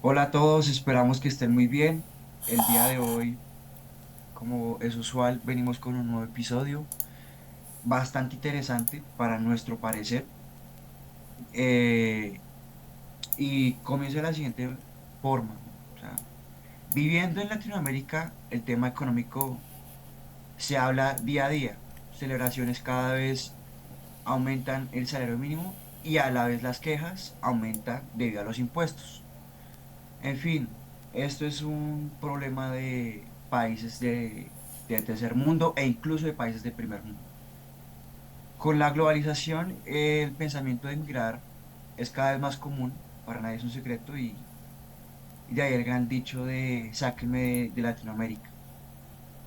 Hola a todos, esperamos que estén muy bien. El día de hoy, como es usual, venimos con un nuevo episodio bastante interesante para nuestro parecer. eh, y comienza de la siguiente forma. O sea, viviendo en Latinoamérica, el tema económico se habla día a día. Celebraciones cada vez aumentan el salario mínimo y a la vez las quejas aumentan debido a los impuestos. En fin, esto es un problema de países de tercer mundo e incluso de países de primer mundo. Con la globalización, el pensamiento de emigrar es cada vez más común, para nadie es un secreto, y de ahí el gran dicho de sáquenme de Latinoamérica.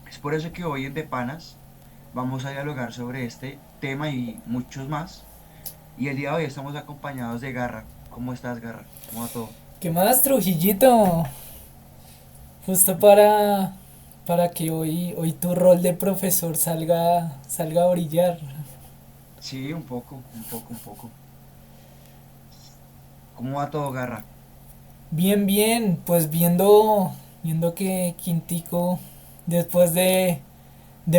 Es por eso que hoy en De Panas vamos a dialogar sobre este tema y muchos más. Y el día de hoy estamos acompañados de Garra. ¿Cómo estás, Garra? ¿Cómo va todo? ¿Qué más, Trujillito? Justo para que hoy tu rol de profesor salga a brillar. Sí, un poco, un poco, un poco. ¿Cómo va todo, Garra? Bien, bien, pues viendo que Quintico, después de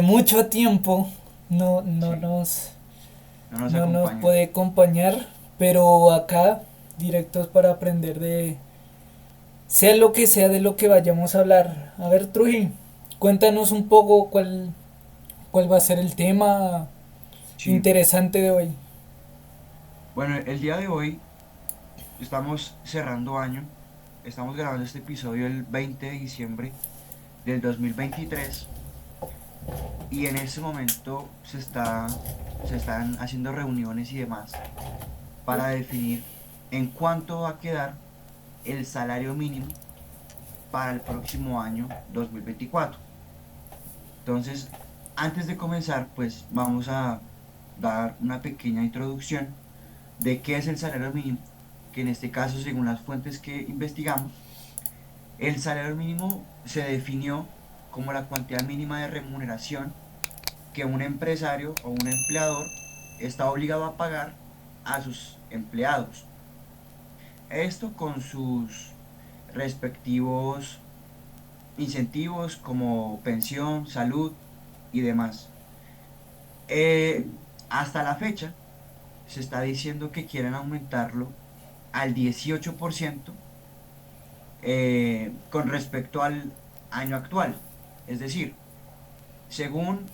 mucho tiempo, no, no Sí, nos, no nos no nos acompaña. puede acompañar, pero acá, directos para aprender sea lo que sea de lo que vayamos a hablar. A ver, Truji, cuéntanos un poco cuál va a ser el tema Sí, interesante de hoy. bueno, el día de hoy estamos cerrando año. Estamos grabando este episodio el 20 de diciembre del 2023 y en ese momento se están haciendo reuniones y demás para definir en cuánto va a quedar el salario mínimo para el próximo año 2024. Entonces, antes de comenzar, pues vamos a dar una pequeña introducción de qué es el salario mínimo, que en este caso, según las fuentes que investigamos, el salario mínimo se definió como la cuantía mínima de remuneración que un empresario o un empleador está obligado a pagar a sus empleados. Esto con sus respectivos incentivos como pensión, salud y demás. Eh, Hasta la fecha se está diciendo que quieren aumentarlo al 18% con respecto al año actual. Es decir, según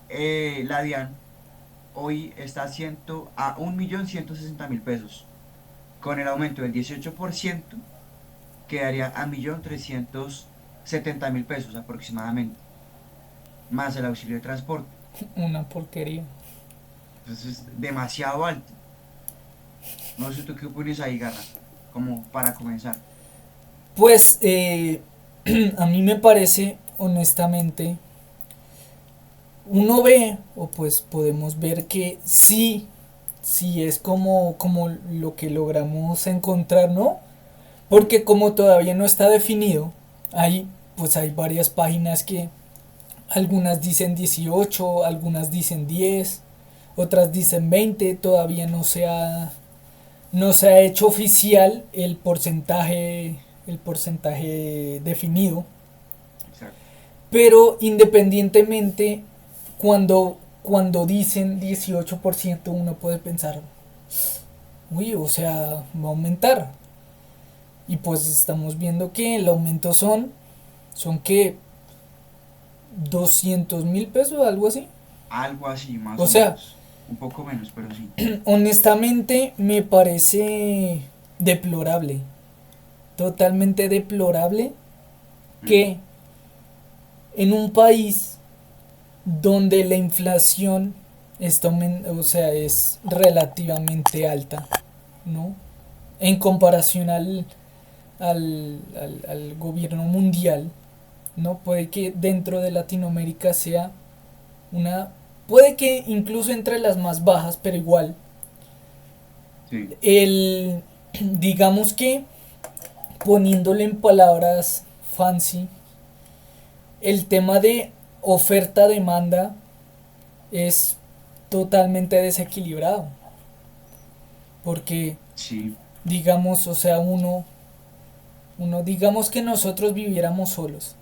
la DIAN, hoy está a 1.160.000 pesos. Con el aumento del 18% quedaría a 1.370.000 pesos aproximadamente, más el auxilio de transporte. Una porquería. Entonces es demasiado alto. No sé tú qué opinas ahí, Garra, como para comenzar. Pues a mí me parece, honestamente, uno ve, o pues podemos ver que sí, sí es como lo que logramos encontrar, ¿no? Porque como todavía no está definido, hay varias páginas que algunas dicen 18, algunas dicen 10, otras dicen 20, todavía no se ha hecho oficial el porcentaje definido, Exacto. pero independientemente, cuando dicen 18% uno puede pensar, uy, o sea, va a aumentar. Y pues estamos viendo que el aumento son que 200.000 pesos, algo así. Algo así, más O o sea, menos. Un poco menos, pero sí. honestamente me parece deplorable, totalmente deplorable Mm, que en un país donde la inflación o sea, es relativamente alta, ¿no? En comparación al gobierno mundial, ¿no? Puede que dentro de Latinoamérica sea una, puede que incluso entre las más bajas, pero igual, sí, el, digamos que poniéndole en palabras fancy, el tema de oferta-demanda es totalmente desequilibrado. Porque, sí, digamos, o sea, uno Uno, digamos que nosotros viviéramos solos,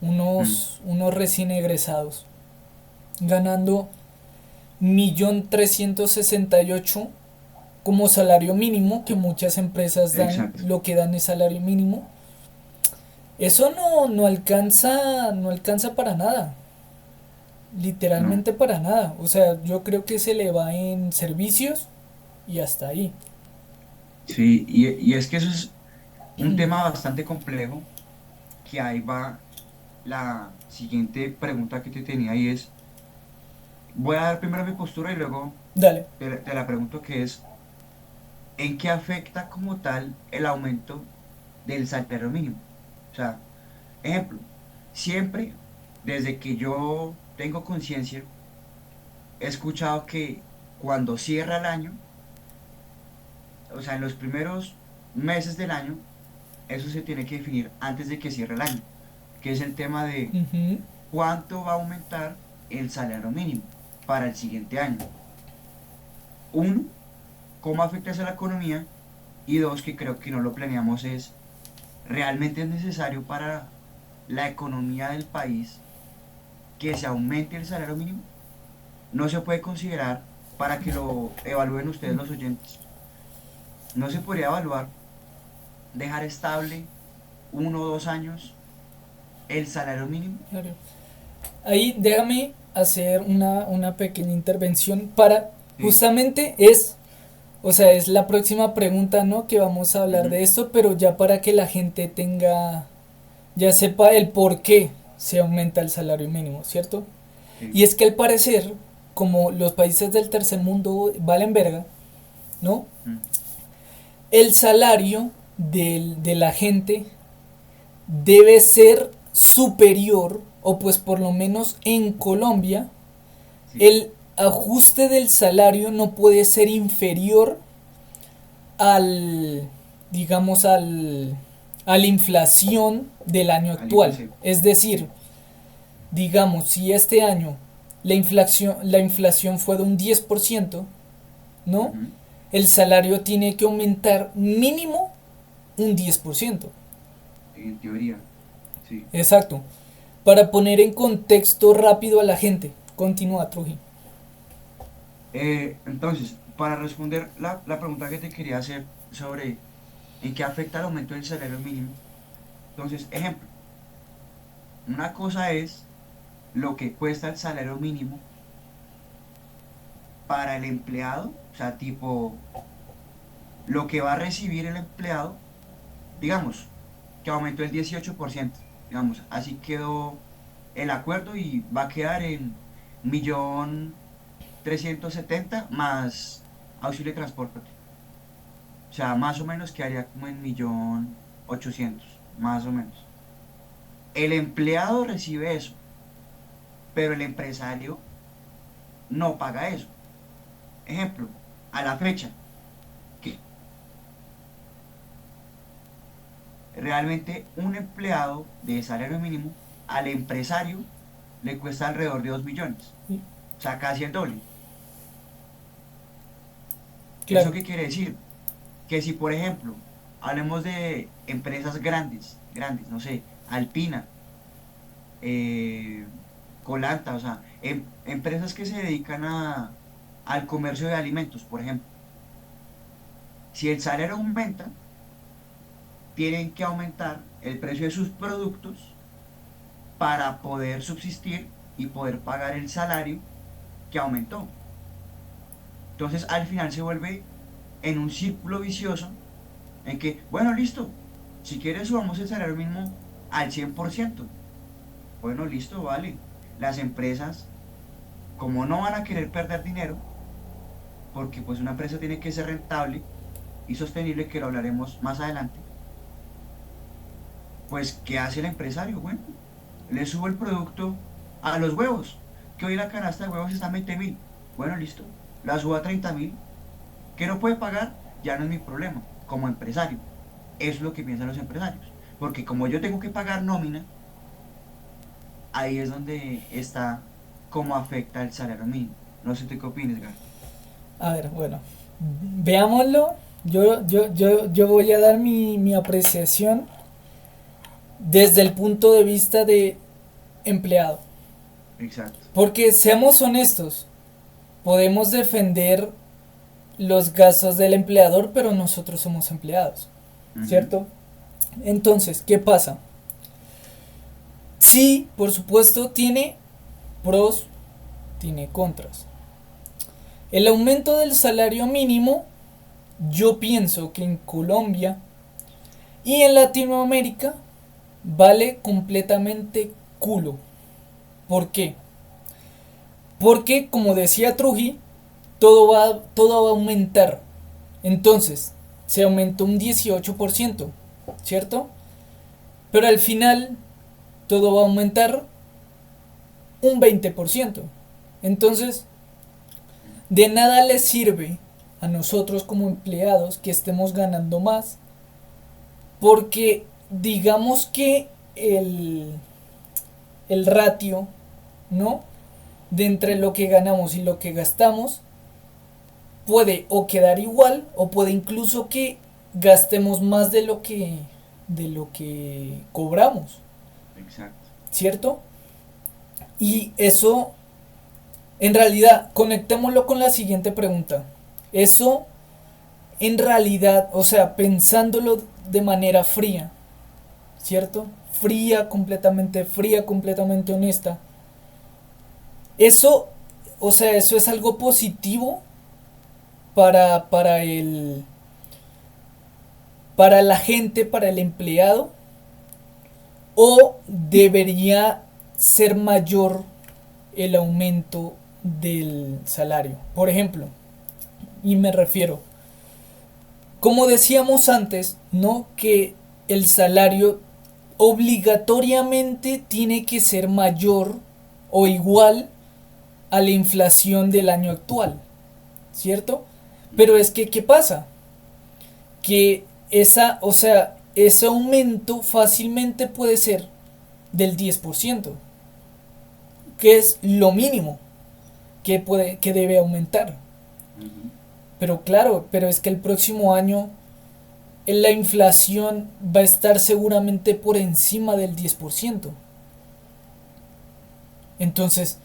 Mm, unos recién egresados, ganando 1.368.000 como salario mínimo, que muchas empresas dan, exacto. lo que dan es salario mínimo. Eso no alcanza, no alcanza para nada, No. literalmente para nada. O sea, yo creo que se le va en servicios y hasta ahí. Sí, y es que eso es un tema bastante complejo, que ahí va la siguiente pregunta que te tenía y es, voy a dar primero mi postura y luego Dale. te la pregunto que es, ¿en qué afecta como tal el aumento del salario mínimo? O sea, ejemplo, siempre desde que yo tengo conciencia, he escuchado que cuando cierra el año, o sea, en los primeros meses del año, eso se tiene que definir antes de que cierre el año, que es el tema de Ujú. cuánto va a aumentar el salario mínimo para el siguiente año. Uno, cómo afecta eso a la economía y dos, que creo que no lo planeamos, es realmente es necesario para la economía del país que se aumente el salario mínimo. No se puede considerar, para que lo evalúen ustedes los oyentes, no se podría evaluar dejar estable 1 o 2 años el salario mínimo. Claro. Ahí déjame hacer una pequeña intervención para Sí. justamente es, o sea, es la próxima pregunta, ¿no? Que vamos a hablar Ujú, de esto, pero ya para que la gente tenga, ya sepa el por qué se aumenta el salario mínimo, ¿cierto? sí. Y es que al parecer, como los países del tercer mundo valen verga, ¿no? Mm, El salario de la gente debe ser superior, o pues por lo menos en Colombia, sí. el ajuste del salario no puede ser inferior al, digamos, a la inflación del año Al actual. IPC. Es decir, Sí. digamos, si este año la inflación fue de un 10%, ¿no? Ujú, El salario tiene que aumentar mínimo un 10%. en teoría, sí. Exacto. Para poner en contexto rápido a la gente. Continúa, Truji. Entonces, para responder la pregunta que te quería hacer sobre en qué afecta el aumento del salario mínimo, entonces, ejemplo, una cosa es lo que cuesta el salario mínimo para el empleado, o sea, tipo, lo que va a recibir el empleado, digamos, que aumentó el 18%, digamos, así quedó el acuerdo y va a quedar en 1.370.000 más auxilio de transporte. O sea, más o menos quedaría como en 1.800.000, más o menos. El empleado recibe eso, pero el empresario no paga eso. Ejemplo, a la fecha, que realmente un empleado de salario mínimo al empresario le cuesta alrededor de 2 millones, o sea, casi el doble. ¿Eso Claro, qué quiere decir? Que si, por ejemplo, hablemos de empresas grandes, grandes, no sé, Alpina, eh, Colanta, o sea, empresas que se dedican al comercio de alimentos, por ejemplo. Si el salario aumenta, tienen que aumentar el precio de sus productos para poder subsistir y poder pagar el salario que aumentó. Entonces, al final se vuelve en un círculo vicioso en que, bueno, listo, si quieres subamos el salario mínimo al 100%. Bueno, listo, vale. Las empresas, como no van a querer perder dinero, porque pues una empresa tiene que ser rentable y sostenible, que lo hablaremos más adelante, pues ¿qué hace el empresario? Bueno, le subo el producto a los huevos, que hoy la canasta de huevos está en 20.000. Bueno, listo, la subo a 30.000. ¿Que no puede pagar? Ya no es mi problema, como empresario. Eso es lo que piensan los empresarios. Porque como yo tengo que pagar nómina, ahí es donde está cómo afecta el salario mínimo. No sé tú qué opinas, Gar. a ver, bueno, veámoslo Yo voy a dar mi apreciación desde el punto de vista de empleado. Exacto. Porque seamos honestos, podemos defender los gastos del empleador, pero nosotros somos empleados, Ujú. ¿cierto? Entonces, ¿qué pasa? Sí, por supuesto, tiene pros, tiene contras. El aumento del salario mínimo, yo pienso que en Colombia y en Latinoamérica vale completamente culo. ¿Por qué? Porque, como decía Truji, todo va a aumentar. Entonces, se aumentó un 18%, ¿cierto? Pero al final, todo va a aumentar un 20%. Entonces, de nada les sirve a nosotros como empleados que estemos ganando más, porque digamos que el ratio, ¿no? De entre lo que ganamos y lo que gastamos puede o quedar igual o puede incluso que gastemos más de lo que cobramos, Exacto. ¿cierto? Y eso, en realidad, conectémoslo con la siguiente pregunta. Eso, en realidad, o sea, pensándolo de manera fría, ¿cierto? Fría, completamente honesta. Eso, o sea, eso es algo positivo para para la gente, para el empleado, o debería ser mayor el aumento del salario. Por ejemplo, y me refiero, como decíamos antes, ¿no? Que el salario obligatoriamente tiene que ser mayor o igual a la inflación del año actual, ¿cierto? Pero es que, ¿qué pasa? Que o sea, ese aumento fácilmente puede ser del 10%, que es lo mínimo que debe aumentar. Ujú. Pero claro, pero es que el próximo año la inflación va a estar seguramente por encima del 10%. Entonces,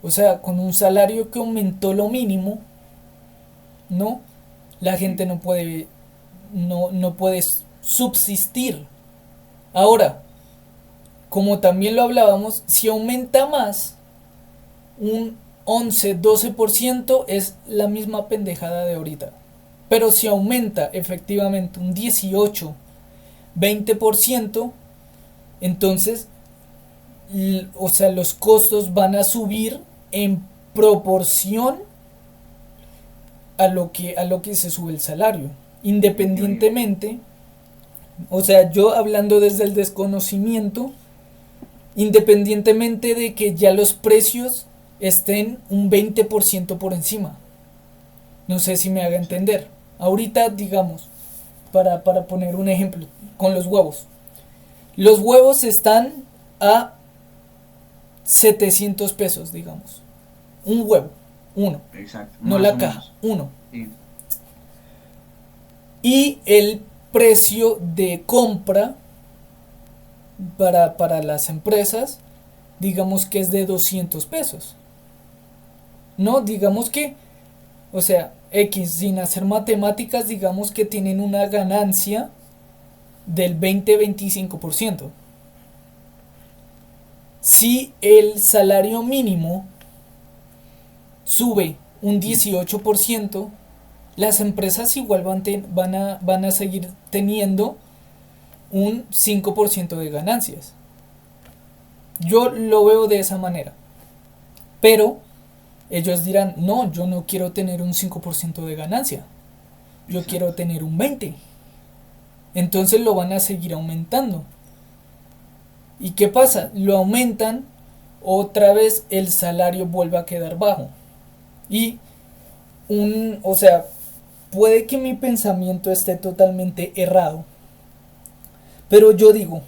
o sea, con un salario que aumentó lo mínimo, ¿no? La Sí. gente no puede subsistir. Ahora, como también lo hablábamos, si aumenta más, un 11-12% es la misma pendejada de ahorita. Pero si aumenta efectivamente un 18-20%, entonces, o sea, los costos van a subir en proporción a lo que se sube el salario. En teoría. Independientemente, o sea, yo hablando desde el desconocimiento, independientemente de que ya los precios estén un 20% por encima. No sé si me haga Exacto. entender. Ahorita, digamos, para poner un ejemplo, con los huevos. Los huevos están a 700 pesos, digamos. Un huevo, uno. Exacto. No Más la o caja, menos. uno. Sí. Y el precio de compra para las empresas, digamos que es de 200 pesos. No, digamos que, o sea, X, sin hacer matemáticas, digamos que tienen una ganancia del 20-25%. Si el salario mínimo sube un 18%, las empresas igual van a seguir teniendo un 5% de ganancias. Yo lo veo de esa manera. Pero ellos dirán, no, yo no quiero tener un 5% de ganancia. Yo quiero Exacto. tener un 20%. Entonces lo van a seguir aumentando. ¿Y qué pasa? Lo aumentan, otra vez el salario vuelve a quedar bajo. Y o sea, puede que mi pensamiento esté totalmente errado, pero yo digo,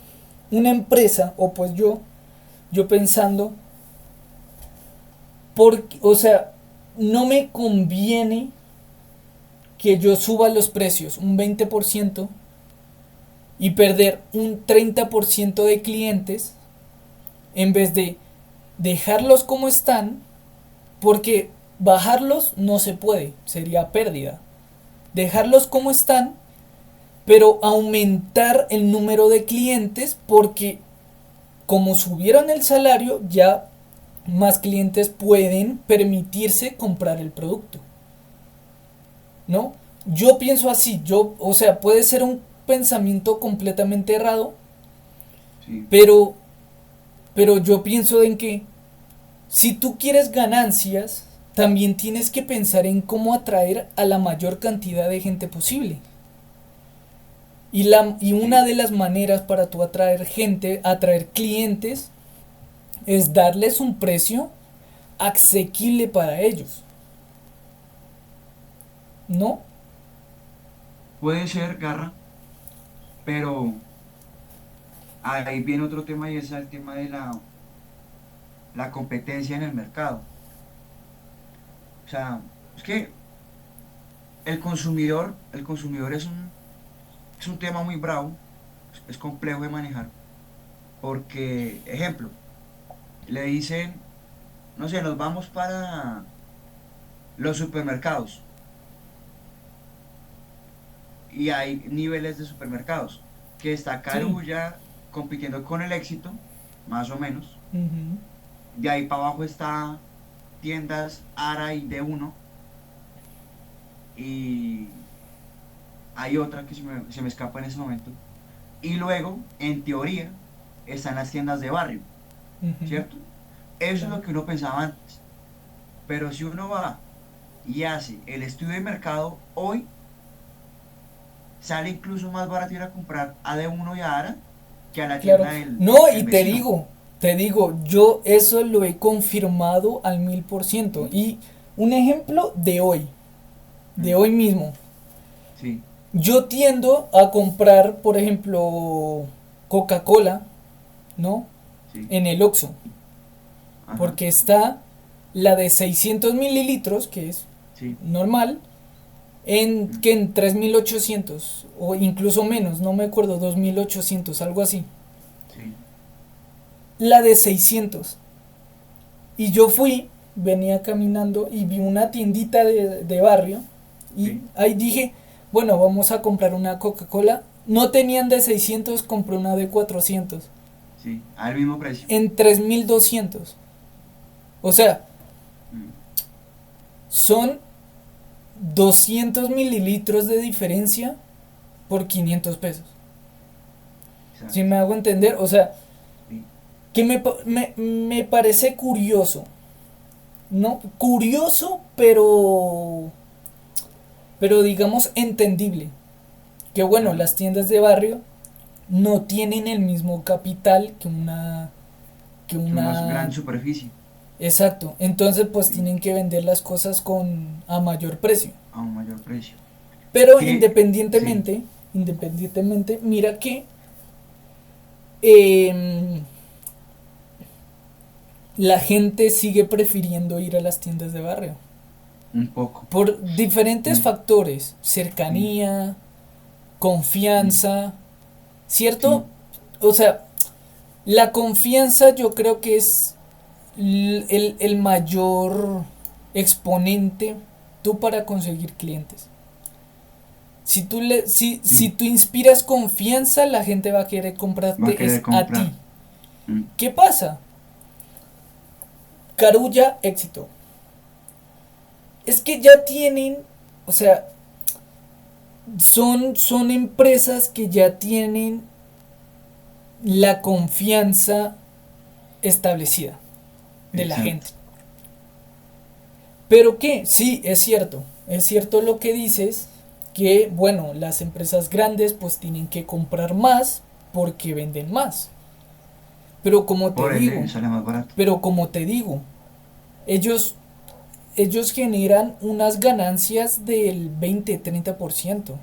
una empresa, o pues yo pensando, o sea, no me conviene que yo suba los precios un 20% y perder un 30% de clientes en vez de dejarlos como están, porque bajarlos no se puede, sería pérdida. Dejarlos como están, pero aumentar el número de clientes porque como subieron el salario, ya más clientes pueden permitirse comprar el producto. ¿No? Yo pienso así, o sea, puede ser un pensamiento completamente errado, Sí, pero, pero yo pienso en que si tú quieres ganancias, también tienes que pensar en cómo atraer a la mayor cantidad de gente posible. Y una sí, de las maneras para tú atraer gente, atraer clientes, es darles un precio asequible para ellos, ¿no? puede ser, Garra, pero ahí viene otro tema y es el tema de la competencia en el mercado. O sea, es que el consumidor es un tema muy bravo, es complejo de manejar, porque, ejemplo, le dicen, no sé, nos vamos para los supermercados y hay niveles de supermercados, que está Sí. Carulla compitiendo con el Éxito, más o menos. Ujú. De ahí para abajo está tiendas Ara y D1 y hay otra que se me escapa en ese momento. Y luego, en teoría, están las tiendas de barrio, Ujú. ¿cierto? Eso es Claro. lo que uno pensaba antes. Pero si uno va y hace el estudio de mercado, hoy sale incluso más barato ir a comprar a D1 y a Ara que a la Claro. tienda No, del y vecino. te digo, yo eso lo he confirmado al 1000%. Sí, Y un ejemplo de mm, hoy mismo. sí, Yo tiendo a comprar, por ejemplo, Coca-Cola, ¿no? sí, En el Oxxo. ajá, Porque está la de 600 mililitros, que es sí, normal, mm, en 3800 o incluso menos, no me acuerdo, 2800, algo así. sí, La de 600. Y yo venía caminando y vi una tiendita de barrio y sí, ahí dije, bueno, vamos a comprar una Coca-Cola. No tenían de 600, compré una de 400 sí, al mismo precio. en 3200. O sea, Mm, son 200 mililitros de diferencia por 500 pesos. Si exacto, me hago entender, o sea, sí, que me parece curioso, ¿no? Curioso, pero digamos entendible. Que bueno, claro, las tiendas de barrio no tienen el mismo capital que que una una. gran superficie, Exacto, entonces pues sí, tienen que vender las cosas a mayor precio. a un mayor precio. Pero Que, sí, independientemente, mira que eh, la gente sigue prefiriendo ir a las tiendas de barrio. un poco, Por diferentes un, factores, sí, cercanía, mm, confianza, ¿cierto? sí, O sea, la confianza yo creo que es el mayor exponente tú para conseguir clientes. Si sí, tú inspiras confianza, la gente va a querer va a comprarte querer es a ti. comprar. Mm, ¿Qué pasa? Carulla, éxito. Es que ya tienen, o sea, son empresas que ya tienen la confianza establecida de la gente. exacto, Pero qué, sí, es cierto lo que dices, que bueno, las empresas grandes pues tienen que comprar más porque venden más. Pero como te por ende digo, sale más barato. pero como te digo, ellos, ellos generan unas ganancias del 20-30%.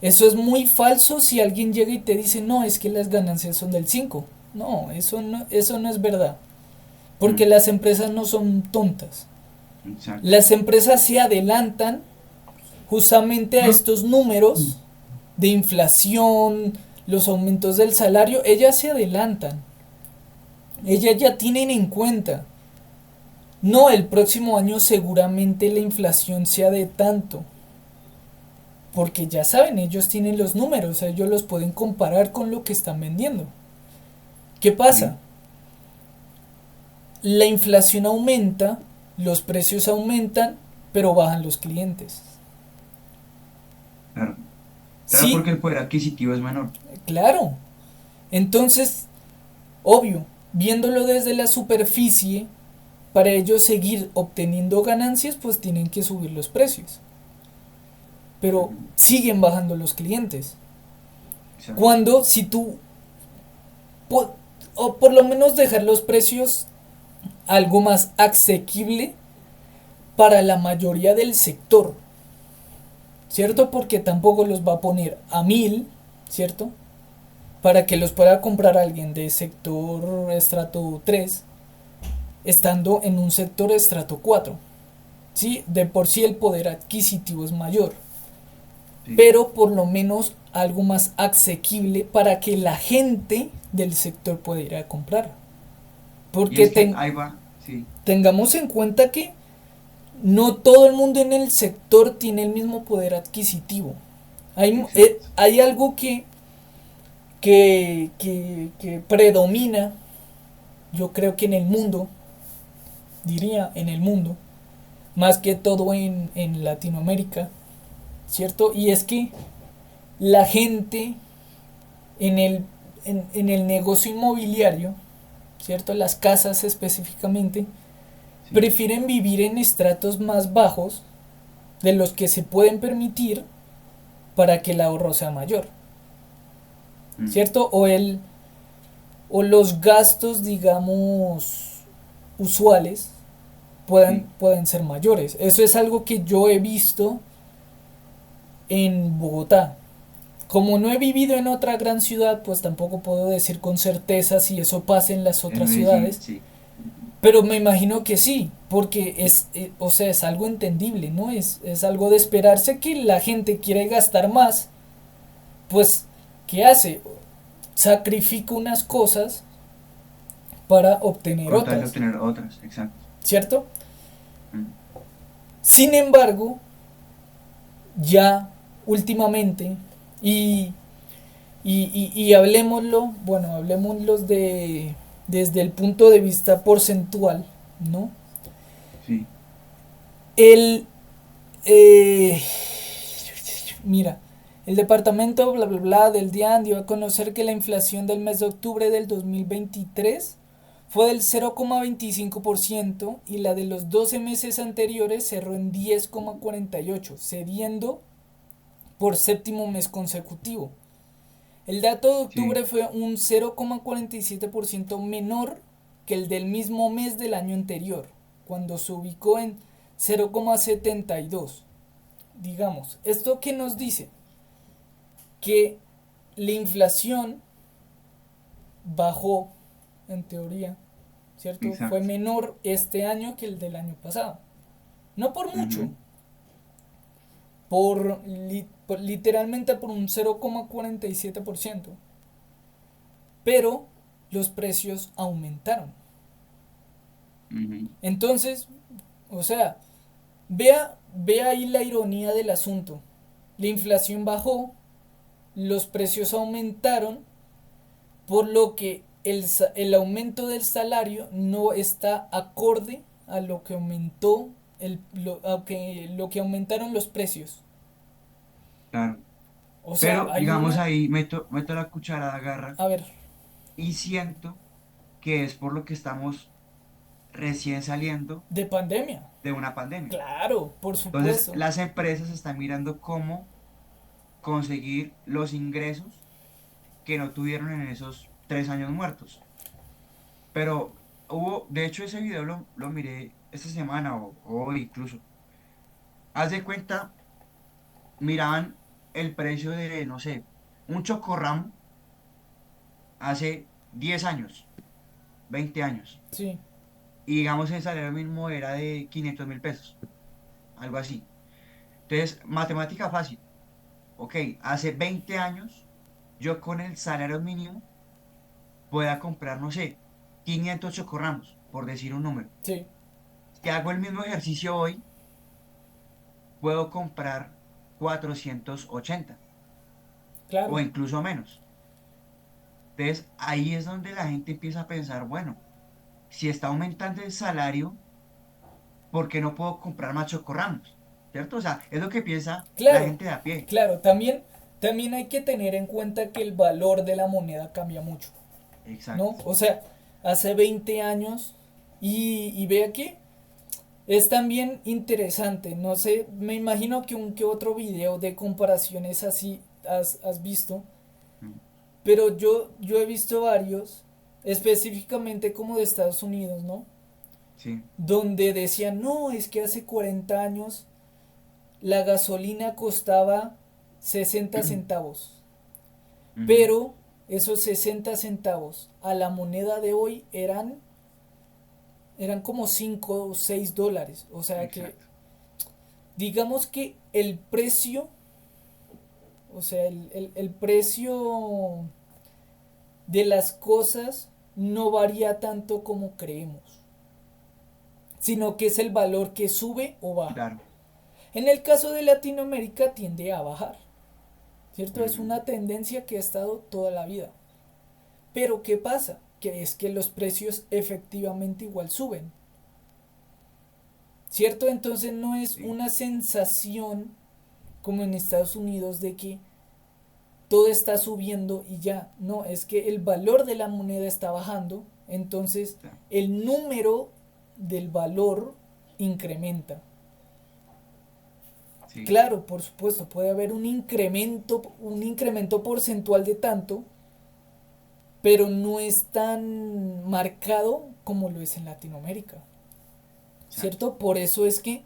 Eso es muy falso si alguien llega y te dice, no, es que las ganancias son del 5. No, eso no es verdad. Porque Mm, las empresas no son tontas. exacto, Las empresas se adelantan justamente a estos números de inflación, los aumentos del salario, ellas se adelantan. Ellas ya tienen en cuenta. No, el próximo año seguramente la inflación sea de tanto. Porque ya saben, ellos tienen los números, ellos los pueden comparar con lo que están vendiendo. ¿Qué Sí, pasa? La inflación aumenta, los precios aumentan, pero bajan los clientes. claro. Claro, Sí, porque el poder adquisitivo es menor. claro. Entonces, obvio, viéndolo desde la superficie, para ellos seguir obteniendo ganancias, pues tienen que subir los precios. Pero Ujú, siguen bajando los clientes. exacto. Cuando si tú, o por lo menos dejar los precios algo más asequible para la mayoría del sector, Sí, ¿cierto? Porque tampoco los va a poner a 1000, ¿cierto? Para que los pueda comprar alguien de sector estrato 3 estando en un sector estrato 4. ¿Sí? De por sí el poder adquisitivo es mayor, sí. pero por lo menos algo más asequible para que la gente del sector pueda ir a comprar. Y Porque es que ahí va, sí, tengamos en cuenta que no todo el mundo en el sector tiene el mismo poder adquisitivo. exacto. Hay algo que predomina, yo creo que en el mundo, diría en el mundo, más que todo en Latinoamérica, ¿cierto? Y es que la gente en en el negocio inmobiliario, ¿cierto? Las casas específicamente, Sí. prefieren vivir en estratos más bajos de los que se pueden permitir para que el ahorro sea mayor, Mm, ¿cierto? O los gastos, digamos, usuales sí. pueden ser mayores. Eso es algo que yo he visto en Bogotá. Como no he vivido en otra gran ciudad, pues tampoco puedo decir con certeza si eso pasa en las En otras Medellín, ciudades, sí. pero me imagino que sí, porque o sea, es algo entendible, ¿no? Es algo de esperarse que la gente quiere gastar más, pues, ¿qué hace? Sacrifica unas cosas para obtener Con tal de otras, obtener otras, exacto. ¿cierto? Mm, Sin embargo, ya últimamente, y, y hablemoslo, bueno, hablemoslo desde el punto de vista porcentual, ¿no? sí, El, eh, mira, el departamento bla bla bla del DIAN dio a conocer que la inflación del mes de octubre del 2023 fue del 0,25% y la de los 12 meses anteriores cerró en 10,48, cediendo por séptimo mes consecutivo. El dato de sí. octubre fue un 0,47% menor que el del mismo mes del año anterior, cuando se ubicó en 0,72. Digamos, ¿esto qué nos dice? Que la inflación bajó, en teoría, ¿cierto? Fue Exacto. menor este año que el del año pasado. No por mucho, Ujú, por literalmente por un 0,47%, pero los precios aumentaron. ujú, Entonces, o sea, vea ahí la ironía del asunto. La inflación bajó, los precios aumentaron, por lo que el aumento del salario no está acorde a lo que aumentó lo que aumentaron los precios. claro. O sea, Pero hay digamos una, ahí, meto la cucharada, garra, a ver, y siento que es por lo que estamos recién saliendo de pandemia. de una pandemia. Claro, por Entonces, supuesto. las empresas están mirando cómo conseguir los ingresos que no tuvieron en esos 3 años muertos. Pero de hecho, ese video lo miré esta semana o hoy incluso. Haz de cuenta, miraban el precio de, no sé, un chocorramo hace 10 años, 20 años. Sí, Y digamos, el salario mínimo era de 500.000 pesos, algo así. Entonces, matemática fácil. Ok, hace 20 años, yo con el salario mínimo pueda comprar, no sé, 500 chocorramos, por decir un número. Sí, Si hago el mismo ejercicio hoy, puedo comprar 480 o claro, incluso menos. Entonces, ahí es donde la gente empieza a pensar, bueno, si está aumentando el salario, ¿por qué no puedo comprar más chocorramos? ¿Cierto? O sea, es lo que piensa la claro, gente de a pie. claro. También hay que tener en cuenta que el valor de la moneda cambia mucho, ¿no? Exacto. O sea, hace 20 años y vea que es también interesante, no sé, me imagino que un que otro video de comparaciones así has visto, Mm, pero yo he visto varios, específicamente como de Estados Unidos, ¿no? sí. Donde decían, no, es que hace 40 años la gasolina costaba 60 centavos, Ujú, pero esos 60 centavos a la moneda de hoy eran como 5 o 6 dólares. O sea que exacto. digamos que el precio, o sea, el precio de las cosas no varía tanto como creemos, sino que es el valor que sube o baja. Claro. En el caso de Latinoamérica tiende a bajar, ¿cierto? Es Ujú, una tendencia que ha estado toda la vida. Pero ¿qué pasa? Que es que los precios efectivamente igual suben, ¿cierto? Entonces no es sí, una sensación como en Estados Unidos de que todo está subiendo y ya. No, es que el valor de la moneda está bajando, entonces claro, el número del valor incrementa. sí, Claro, por supuesto, puede haber un incremento porcentual de tanto, pero no es tan marcado como lo es en Latinoamérica, exacto. ¿cierto? Por eso es que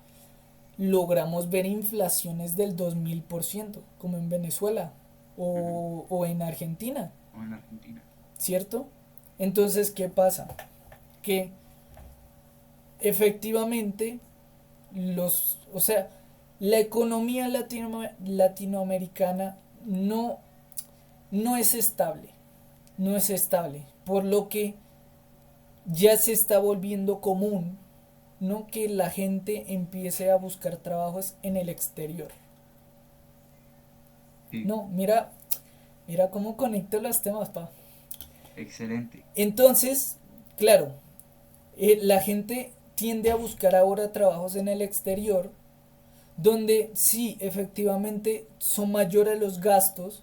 logramos ver inflaciones del 2000%, como en Venezuela Ujú, o en Argentina, o en Argentina. ¿cierto? Entonces, ¿qué pasa? Que efectivamente o sea, la economía latinoamericana no es estable, no es estable, por lo que ya se está volviendo común, ¿no? Que la gente empiece a buscar trabajos en el exterior. Sí, No, mira cómo conecto los temas, pa. excelente. Entonces, claro, la gente tiende a buscar ahora trabajos en el exterior donde sí, efectivamente son mayores los gastos,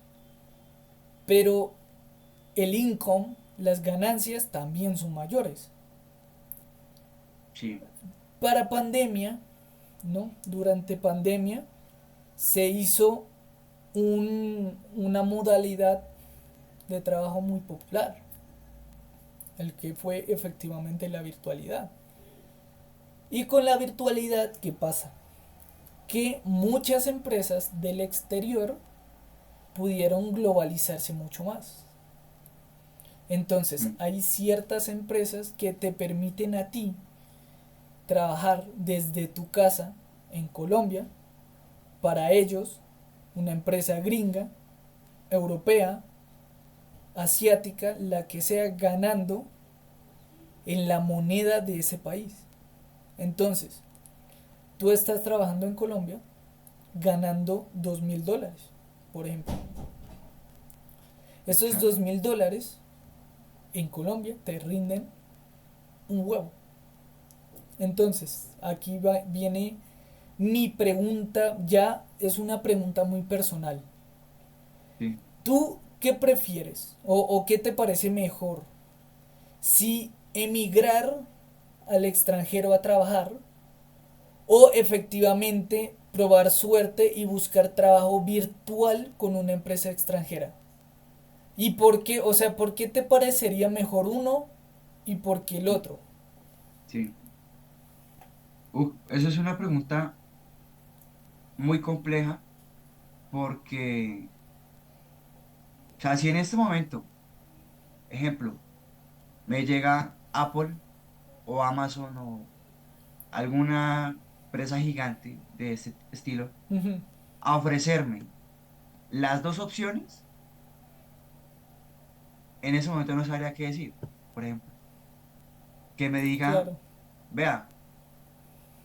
pero el income, las ganancias también son mayores. Sí, Para pandemia, ¿no? Durante pandemia se hizo una modalidad de trabajo muy popular, el que fue efectivamente la virtualidad. Y con la virtualidad, ¿qué pasa? Que muchas empresas del exterior pudieron globalizarse mucho más. Entonces, mm, hay ciertas empresas que te permiten a ti trabajar desde tu casa en Colombia para ellos, una empresa gringa, europea, asiática, la que sea, ganando en la moneda de ese país. Entonces, tú estás trabajando en Colombia ganando $2000, por ejemplo. Esos exacto. $2000 en Colombia te rinden un huevo. Entonces, viene mi pregunta, ya es una pregunta muy personal. Sí. ¿Tú qué prefieres o qué te parece mejor? Si emigrar al extranjero a trabajar o efectivamente probar suerte y buscar trabajo virtual con una empresa extranjera. ¿Y por qué? O sea, ¿por qué te parecería mejor uno y por qué el Mm, otro? sí. Eso es una pregunta muy compleja porque, o sea, si en este momento, ejemplo, me llega Apple o Amazon o alguna empresa gigante de este estilo, Ujú, a ofrecerme las dos opciones, en ese momento no sabría qué decir. Por ejemplo, que me diga, claro. vea,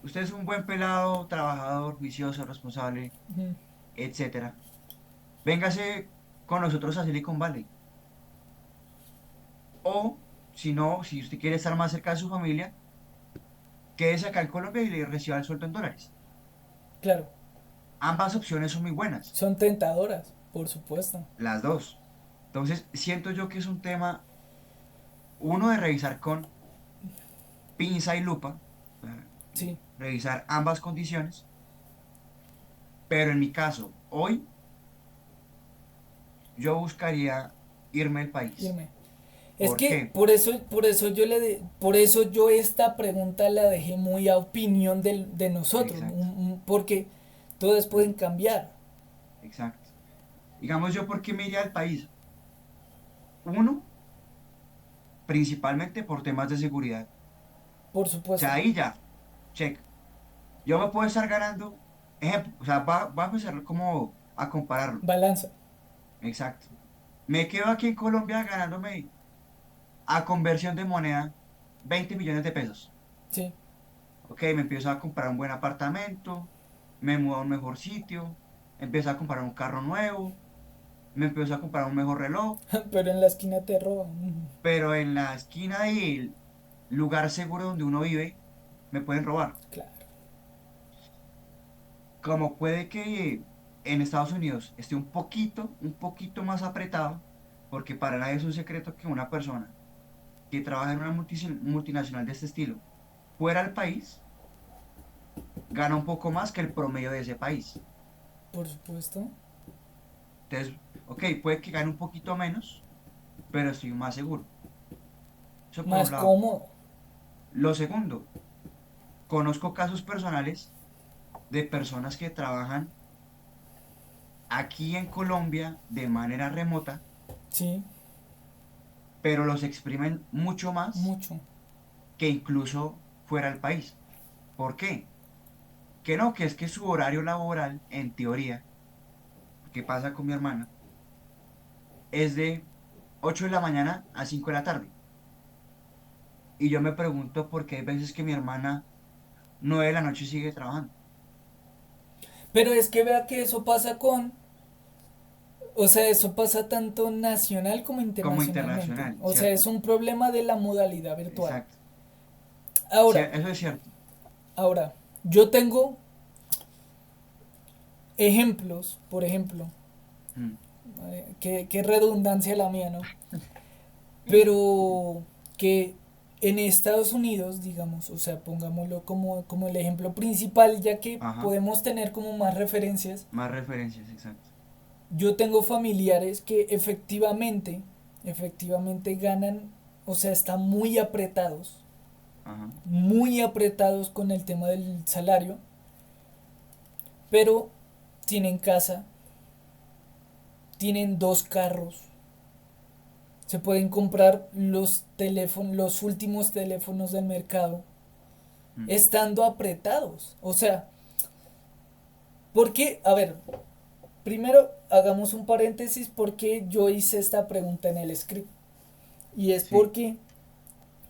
usted es un buen pelado, trabajador, juicioso, responsable, Ujú, etcétera. Véngase con nosotros a Silicon Valley. O, si no, si usted quiere estar más cerca de su familia, quédese acá en Colombia y le reciba el sueldo en dólares. claro. Ambas opciones son muy buenas, Son tentadoras, por supuesto. las dos. Entonces, siento yo que es un tema, uno, de revisar con pinza y lupa, Sí, revisar ambas condiciones, pero en mi caso, hoy yo buscaría irme del país. irme. Es ¿Por que qué? por eso yo esta pregunta la dejé muy a opinión de nosotros, Exacto, porque todas mm, pueden cambiar, exacto. Digamos yo, ¿por qué me iría al país? Uno, principalmente por temas de seguridad. por O sea, supuesto. ahí ya, check. Yo me puedo estar ganando, ejemplo, o sea, va a empezar como a compararlo. Balanza, Exacto. Me quedo aquí en Colombia ganándome a conversión de moneda 20 millones de pesos. sí. Ok, me empiezo a comprar un buen apartamento, me mudo a un mejor sitio, empiezo a comprar un carro nuevo, me empiezo a comprar un mejor reloj, Pero en la esquina te roban. pero en la esquina del lugar seguro donde uno vive, me pueden robar. Claro. Como puede que en Estados Unidos esté un poquito más apretado, porque para nadie es un secreto que una persona que trabaja en una multinacional de este estilo fuera del país gana un poco más que el promedio de ese país. Por supuesto. Entonces, ok, puede que gane un poquito menos, pero estoy más seguro. Eso por un Más lado. cómodo. Lo segundo, conozco casos personales de personas que trabajan aquí en Colombia de manera remota, Sí, pero los exprimen mucho más mucho. que incluso fuera del país. ¿Por qué? Que no, que es que su horario laboral, en teoría, ¿qué pasa con mi hermana? Es de 8 de la mañana a 5 de la tarde. Y yo me pregunto por qué hay veces que mi hermana 9 de la noche sigue trabajando, Pero es que vea que eso pasa o sea, eso pasa tanto nacional como como internacionalmente. internacional, O sea, ¿cierto? es un problema de la modalidad virtual. Exacto. Ahora, Eso es cierto. ahora, yo tengo ejemplos, por ejemplo, Mm. qué redundancia la mía, ¿no? Pero que en Estados Unidos, digamos, o sea, pongámoslo como el ejemplo principal, ya que Ajá. podemos tener como más referencias. Más referencias, exacto. Yo tengo familiares que efectivamente ganan, o sea, están Ajá. muy apretados con el tema del salario, pero tienen casa, tienen dos carros, se pueden comprar los teléfonos, los últimos teléfonos del mercado, Mm. estando apretados. O sea, porque, a ver, primero hagamos un paréntesis porque yo hice esta pregunta en el script. Y es Sí. porque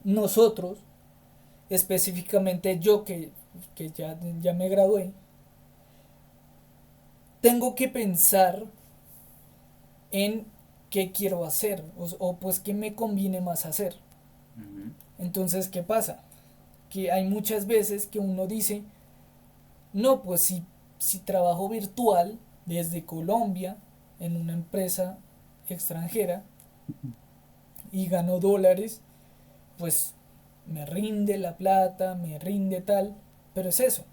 nosotros, específicamente yo que ya me gradué, tengo que pensar en qué quiero hacer o pues qué me conviene más hacer. Ujú. Entonces, ¿qué pasa? Que hay muchas veces que uno dice, no, pues si trabajo virtual desde Colombia en una empresa extranjera y gano dólares, pues me rinde la plata, me rinde tal, pero es eso.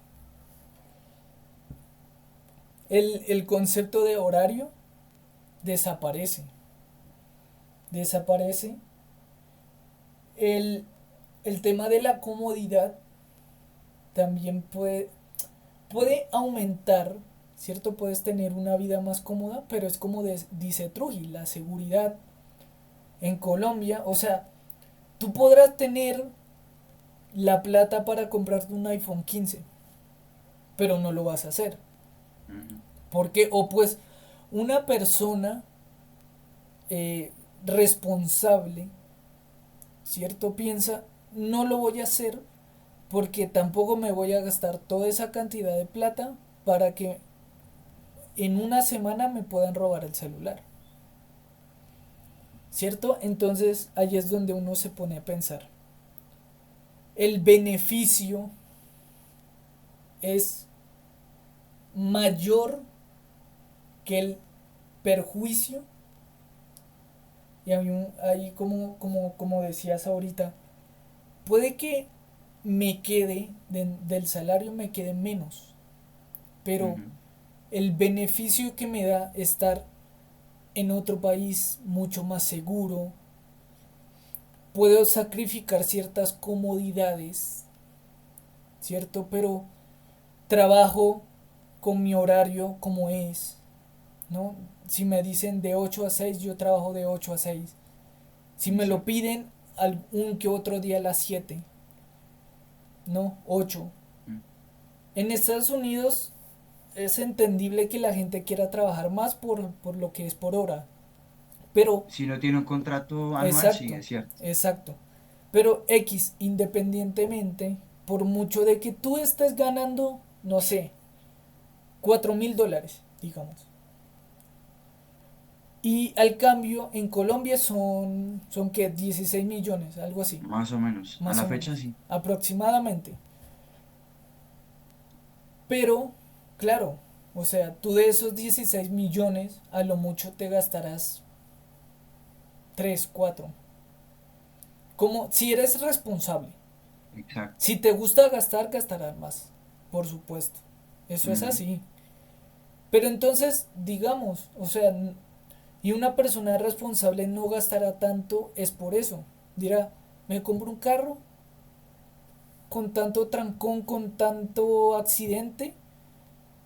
El concepto de horario desaparece. Desaparece. El, el tema de la comodidad también puede aumentar, ¿cierto? Puedes tener una vida más cómoda, pero es como dice Trujillo, la seguridad en Colombia, o sea, tú podrás tener la plata para comprarte un iPhone 15, pero no lo vas a hacer. Ujú. Porque, o pues, una persona eh, responsable, ¿cierto? Piensa, no lo voy a hacer porque tampoco me voy a gastar toda esa cantidad de plata para que en una semana me puedan robar el celular, ¿cierto? Entonces ahí es donde uno se pone a pensar. El beneficio es mayor que el perjuicio. Y ahí como decías ahorita, puede que me quede, del salario me quede menos, pero Ujú. el beneficio que me da estar en otro país mucho más seguro, puedo sacrificar ciertas comodidades, ¿cierto? Pero trabajo con mi horario como es, ¿no? Si me dicen de 8 a 6 yo trabajo de 8 a 6. Si me lo Exacto. piden algún que otro día a las 7, ¿no? 8. Mm. En Estados Unidos es entendible que la gente quiera trabajar más por lo que es por hora. Pero, Si no tiene un contrato anual, sí, exacto, es cierto. exacto. Pero X, independientemente, por mucho de que tú estés ganando, no sé, $4,000, digamos. Y al cambio, en Colombia son ¿qué? 16 millones, algo así, Más o menos. A más la o fecha, menos, sí. aproximadamente. Pero, claro, o sea, tú de esos 16 millones, a lo mucho te gastarás 3 4. Como si eres responsable. Exacto. Si te gusta gastar, gastarás más, por supuesto. Eso es Ujú. así. Pero entonces, digamos, o sea, y una persona responsable no gastará tanto es por eso. Dirá, me compro un carro con tanto trancón, con tanto accidente,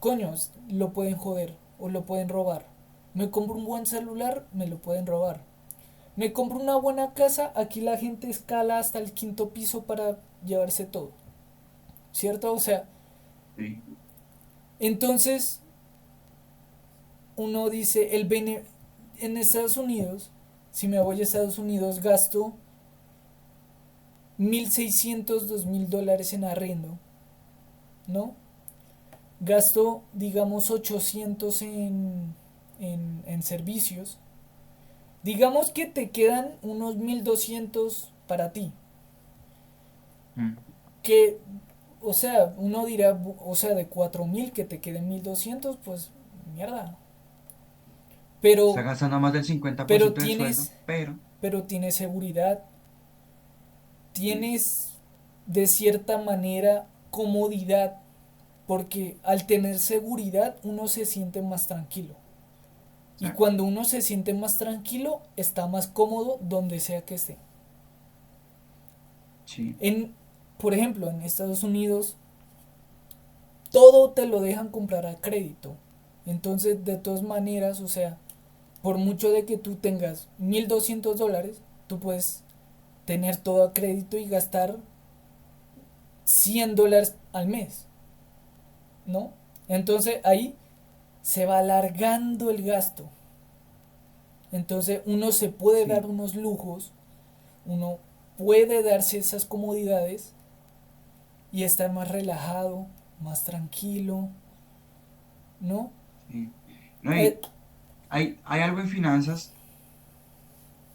coños, lo pueden joder o lo pueden robar. Me compro un buen celular, me lo pueden robar. Me compro una buena casa, aquí la gente escala hasta el quinto piso para llevarse todo. ¿Cierto? O sea, Sí. entonces uno dice, en Estados Unidos, si me voy a Estados Unidos, gasto 1,600 $2,000 en arriendo, ¿no? Gasto, digamos, 800 en servicios. Digamos que te quedan unos 1,200 para ti. Mm. Que, o sea, uno dirá, o sea, de 4,000 que te queden 1,200, pues mierda. Está Pero, gastando más del cincuenta por pero ciento del sueldo, tienes, pero pero tienes seguridad, sí, tienes de cierta manera comodidad, porque al tener seguridad uno se siente más tranquilo. Y exacto. cuando uno se siente más tranquilo, está más cómodo donde sea que esté. Sí, En, por ejemplo, en Estados Unidos, todo te lo dejan comprar a crédito. Entonces, de todas maneras, o sea, por mucho de que tú tengas $1,200, tú puedes tener todo a crédito y gastar $100 al mes, ¿no? Entonces ahí se va alargando el gasto. Entonces uno se puede dar sí, unos lujos, uno puede darse esas comodidades y estar más relajado, más tranquilo, ¿no? sí. No, Eh, y hay algo en finanzas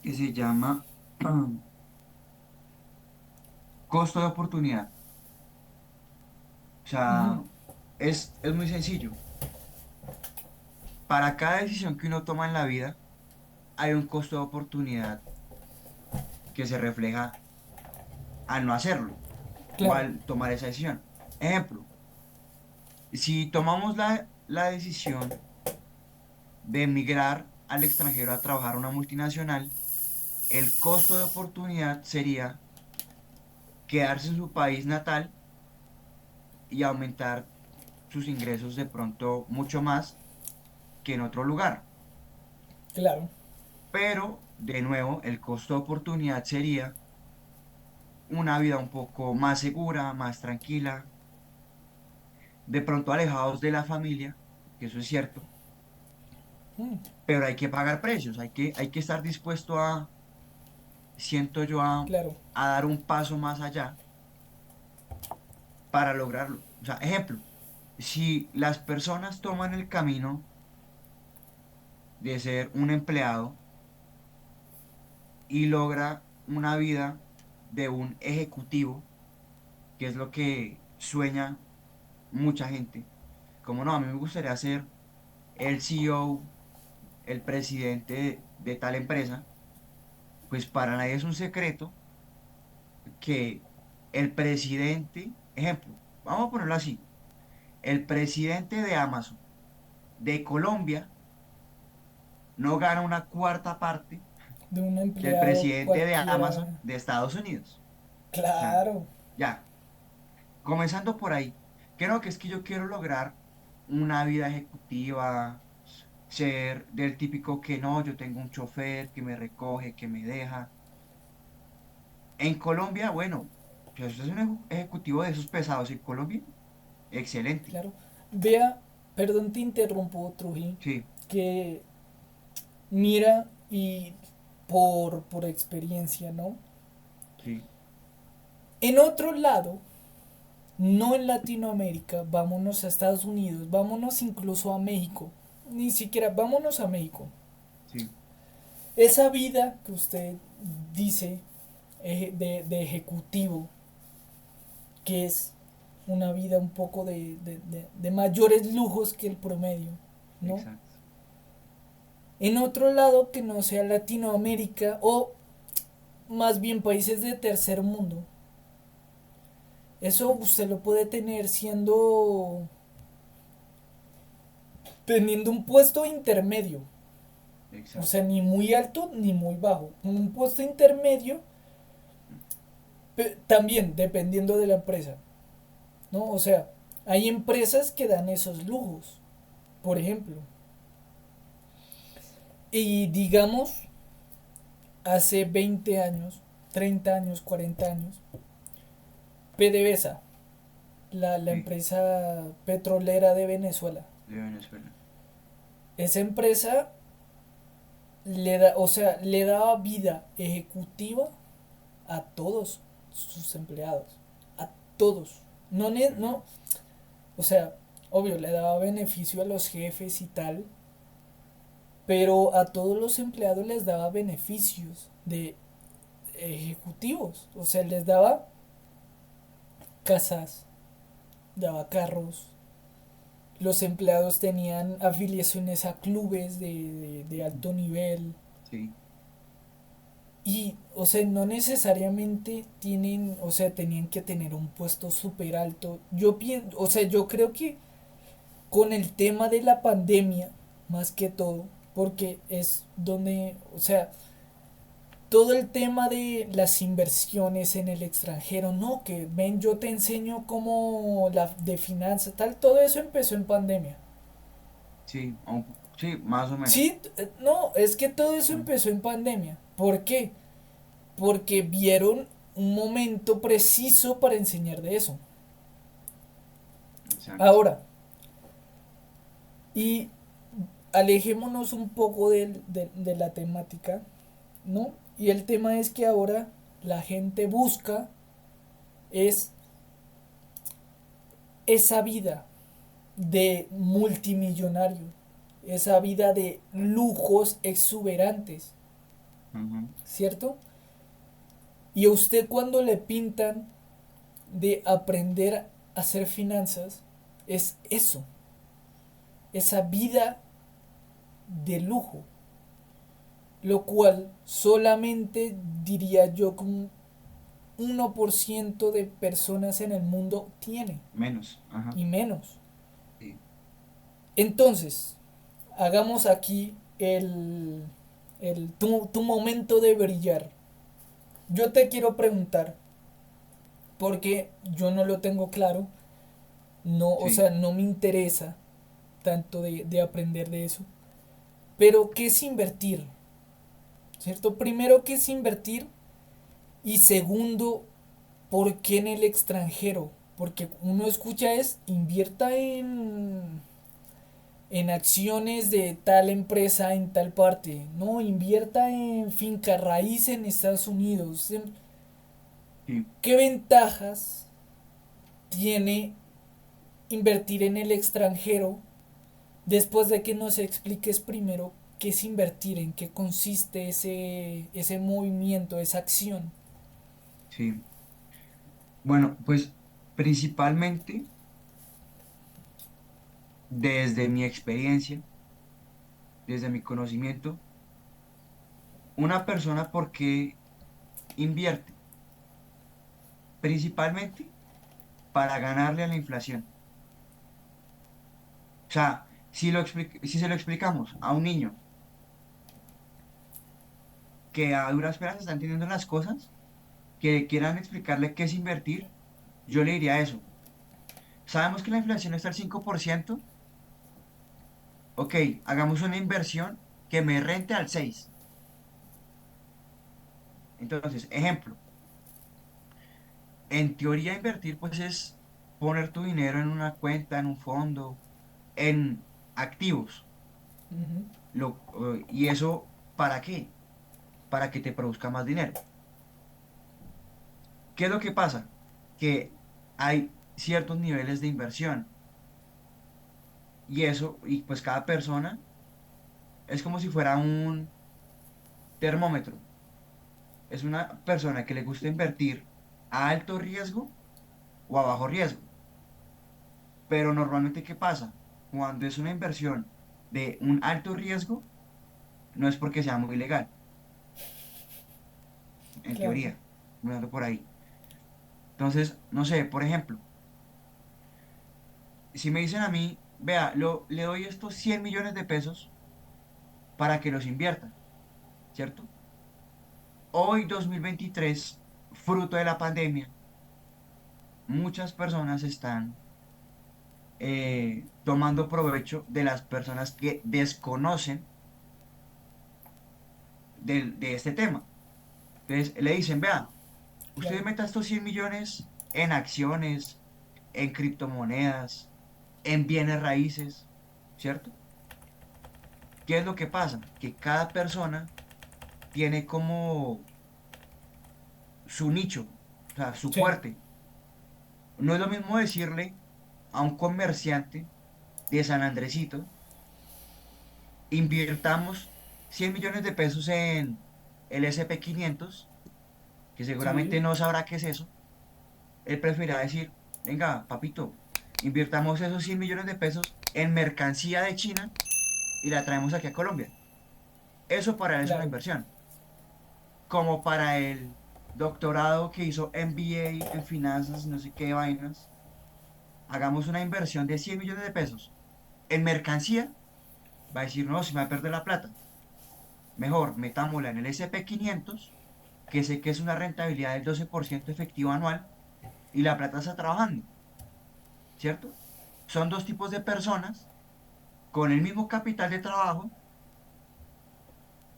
que se llama costo de oportunidad. O ujú, sea, es muy sencillo. Para cada decisión que uno toma en la vida, hay un costo de oportunidad que se refleja al no hacerlo o claro, al tomar esa decisión. Ejemplo, si tomamos la decisión de emigrar al extranjero a trabajar a una multinacional, el costo de oportunidad sería quedarse en su país natal y aumentar sus ingresos de pronto mucho más que en otro lugar. claro, Pero, de nuevo, el costo de oportunidad sería una vida un poco más segura, más tranquila, de pronto alejados de la familia, que eso es cierto, Mm, pero hay que pagar precios, hay que estar dispuesto a, siento yo, claro, a dar un paso más allá para lograrlo. O sea, ejemplo, si las personas toman el camino de ser un empleado y logra una vida de un ejecutivo, que es lo que sueña mucha gente, como no, a mí me gustaría ser el CEO, el presidente de tal empresa, pues para nadie es un secreto que el presidente, ejemplo, vamos a ponerlo así, el presidente de Amazon de Colombia no gana una cuarta parte de un del empleado presidente de Amazon cualquiera. de Estados Unidos. O sea, Claro, ya, comenzando por ahí, creo que es que yo quiero lograr una vida ejecutiva, ser del típico que no, yo tengo un chofer que me recoge, que me deja. En Colombia, bueno, pues usted es un ejecutivo de esos pesados. En Colombia, excelente. claro. Vea, perdón te interrumpo, Truji, Sí, que mira y por experiencia, ¿no? sí, En otro lado, no en Latinoamérica, vámonos a Estados Unidos, vámonos incluso a México, ni siquiera vámonos a México. sí, Esa vida que usted dice de ejecutivo, que es una vida un poco de mayores lujos que el promedio, ¿no? exacto. En otro lado que no sea Latinoamérica o más bien países de tercer mundo, eso Mm, usted lo puede tener siendo teniendo un puesto intermedio, o exacto. sea, ni muy alto ni muy bajo, un puesto intermedio Mm, también dependiendo de la empresa, ¿no? O sea, hay empresas que dan esos lujos, por ejemplo, y digamos hace 20 años, 30 años, 40 años, PDVSA, la sí, empresa petrolera de Venezuela, de Venezuela. esa empresa le da, o sea, le daba vida ejecutiva a todos sus empleados, a todos. No, Mm, no, o sea, obvio, le daba beneficio a los jefes y tal, pero a todos los empleados les daba beneficios de ejecutivos, o sea, les daba casas, daba carros, los empleados tenían afiliaciones a clubes de mm, alto nivel, sí, y, o sea, no necesariamente tienen, o sea, tenían que tener un puesto súper alto. Yo pienso, o sea, yo creo que con el tema de la pandemia, más que todo, porque es donde, o sea, todo el tema de las inversiones en el extranjero, no, que ven, yo te enseño cómo la de finanzas, tal, todo eso empezó en pandemia. sí, sí, más o menos. Sí, no, es que todo eso Mm, empezó en pandemia. ¿Por qué? Porque vieron un momento preciso para enseñar de eso. exacto. Ahora, y alejémonos un poco de la temática, ¿no? Y el tema es que ahora la gente busca es esa vida de multimillonario, esa vida de lujos exuberantes, Ujú, ¿cierto? Y a usted cuando le pintan de aprender a hacer finanzas, es eso, esa vida de lujo, lo cual solamente diría yo que un 1% de personas en el mundo tiene, menos, ajá. y menos. Sí, Entonces, hagamos aquí tu momento de brillar. Yo te quiero preguntar, porque yo no lo tengo claro, no, o sí, sea, no me interesa tanto de aprender de eso. Pero, ¿qué es invertir? ¿Cierto? Primero, ¿qué es invertir? Y segundo, ¿por qué en el extranjero? Porque uno escucha es invierta en acciones de tal empresa en tal parte. No, invierta en finca raíz en Estados Unidos. Sí, ¿Qué ventajas tiene invertir en el extranjero después de que nos expliques primero qué es invertir, en qué consiste ese movimiento, esa acción? sí. Bueno, pues principalmente desde mi experiencia, desde mi conocimiento, una persona porque invierte principalmente para ganarle a la inflación. O sea, si se lo explicamos a un niño que a duras penas está entendiendo las cosas, que quieran explicarle qué es invertir, yo le diría eso. Sabemos que la inflación está al 5%. Ok, hagamos una inversión que me rente al 6%. Entonces, ejemplo, en teoría invertir pues es poner tu dinero en una cuenta, en un fondo, en activos. Ujú. ¿Y eso para qué? Para que te produzca más dinero. ¿Qué es lo que pasa? Que hay ciertos niveles de inversión y pues cada persona es como si fuera un termómetro. Es una persona que le gusta invertir a alto riesgo o a bajo riesgo. Pero normalmente, ¿qué pasa? Cuando es una inversión de un alto riesgo, no es porque sea muy legal, en Claro. teoría, mirando por ahí. Entonces, no sé, por ejemplo, si me dicen a mí, vea, le doy estos 100 millones de pesos para que los invierta, ¿cierto? Hoy, 2023, fruto de la pandemia, muchas personas están tomando provecho de las personas que desconocen de este tema. Entonces, le dicen, vea, usted Claro. meta estos 100 millones en acciones, en criptomonedas, en bienes raíces, ¿cierto? ¿Qué es lo que pasa? Que cada persona tiene como su nicho, o sea, su Sí. fuerte. No es lo mismo decirle a un comerciante de San Andresito, invirtamos 100 millones de pesos en el SP 500, que seguramente Sí. no sabrá qué es eso. Él preferirá decir, venga, papito, invirtamos esos 100 millones de pesos en mercancía de China y la traemos aquí a Colombia. Eso para él es una Claro. inversión. Como para el doctorado que hizo MBA en finanzas, no sé qué vainas, hagamos una inversión de 100 millones de pesos en mercancía, va a decir, no, si me va a perder la plata. Mejor, metámosla en el SP 500, que sé que es una rentabilidad del 12% efectivo anual y la plata está trabajando, ¿cierto? Son dos tipos de personas con el mismo capital de trabajo,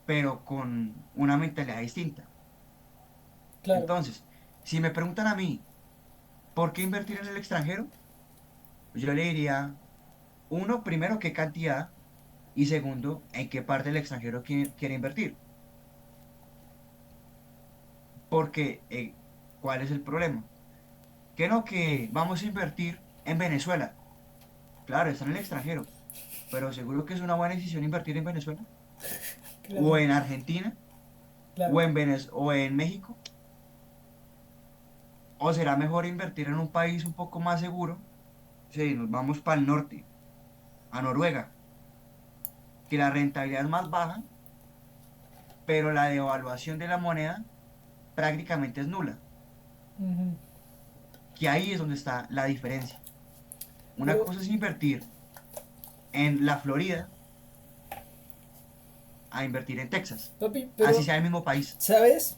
pero con una mentalidad distinta. Claro. Entonces, si me preguntan a mí, ¿por qué invertir en el extranjero? Pues yo le diría, uno, primero, qué cantidad y segundo, en qué parte del extranjero quiere invertir. Porque, ¿cuál es el problema? Que no, que vamos a invertir en Venezuela. Claro, está en el extranjero, pero seguro que es una buena decisión invertir en Venezuela o Claro. en Argentina Claro. o en México. ¿O será mejor invertir en un país un poco más seguro? Sí, nos vamos para el norte, a Noruega, que la rentabilidad es más baja, pero la devaluación de la moneda prácticamente es nula, Ujú. que ahí es donde está la diferencia. Una Pero, cosa es invertir en la Florida a invertir en Texas, papi, así pero, sea el mismo país. ¿sabes?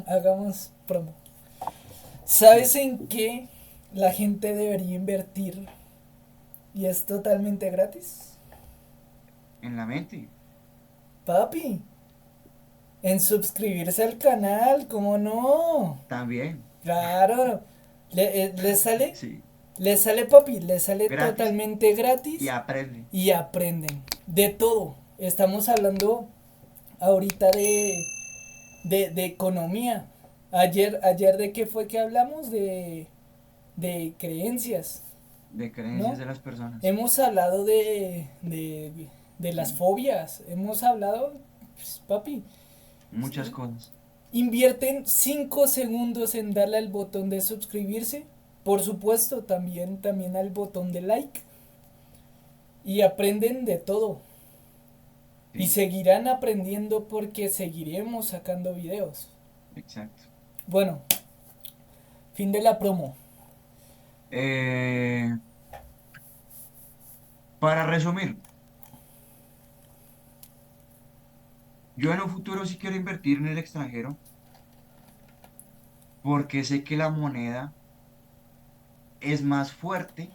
Hagamos promo. ¿Sabes Sí, en qué la gente debería invertir y es totalmente gratis? en la mente, Papi, en suscribirse al canal, ¿cómo no? también. Claro, Le sale, Sí, les sale papi, les sale gratis totalmente y gratis aprende. y aprenden de todo. Estamos hablando ahorita de economía. Ayer de qué fue que hablamos de creencias, De creencias ¿no? de las personas. Hemos hablado de las Sí, fobias, hemos hablado, pues, papi, muchas cosas. invierten 5 segundos en darle al botón de suscribirse, por supuesto también al botón de like y aprenden de todo. Y Sí, seguirán aprendiendo porque seguiremos sacando videos. exacto. Bueno, fin de la promo. Eh, para resumir, yo en un futuro sí quiero invertir en el extranjero porque sé que la moneda es más fuerte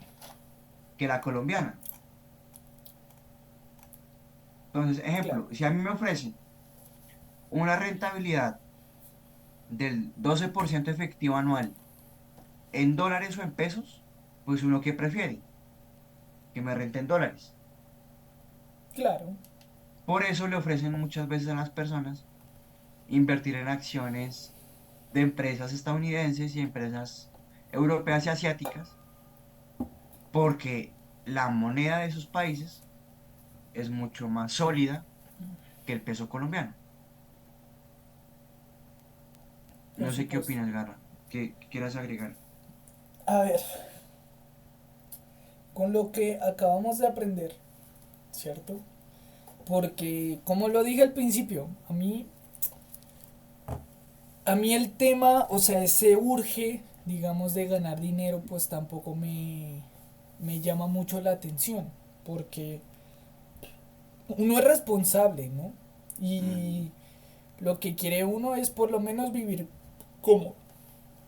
que la colombiana. Entonces, Claro, ejemplo, si a mí me ofrecen una rentabilidad del 12% efectivo anual en dólares o en pesos, pues uno que prefiere, que me renten dólares. claro. Por eso le ofrecen muchas veces a las personas invertir en acciones de empresas estadounidenses y empresas europeas y asiáticas, porque la moneda de esos países es mucho más sólida que el peso colombiano. Por No sé qué supuesto. opinas, Garra, qué quieras agregar. A ver, con lo que acabamos de aprender, ¿cierto? Porque, como lo dije al principio, a mí el tema, o sea, ese urge, digamos, de ganar dinero, pues tampoco me llama mucho la atención. Porque uno es responsable, ¿no? Mm, Y lo que quiere uno es por lo menos vivir cómodo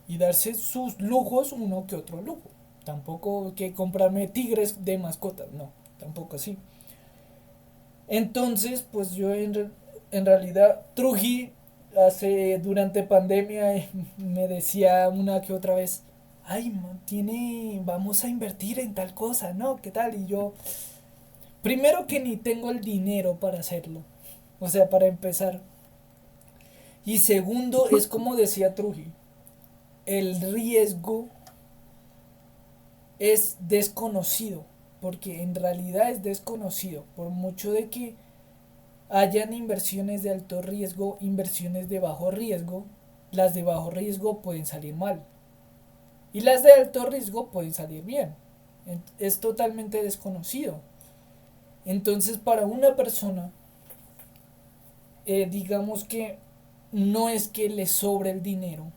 y darse sus lujos uno que otro lujo. Tampoco que comprarme tigres de mascotas, no, tampoco así. Entonces, pues yo en realidad Truji durante pandemia me decía una que otra vez, ay, vamos a invertir en tal cosa, ¿no? ¿Qué tal? Y yo, primero que ni tengo el dinero para hacerlo, o sea, para empezar. Y segundo, es como decía Truji, el riesgo es desconocido, porque en realidad es desconocido, por mucho de que hayan inversiones de alto riesgo, inversiones de bajo riesgo, las de bajo riesgo pueden salir mal y las de alto riesgo pueden salir bien. Es totalmente desconocido. Entonces, para una persona, digamos que no es que le sobre el dinero,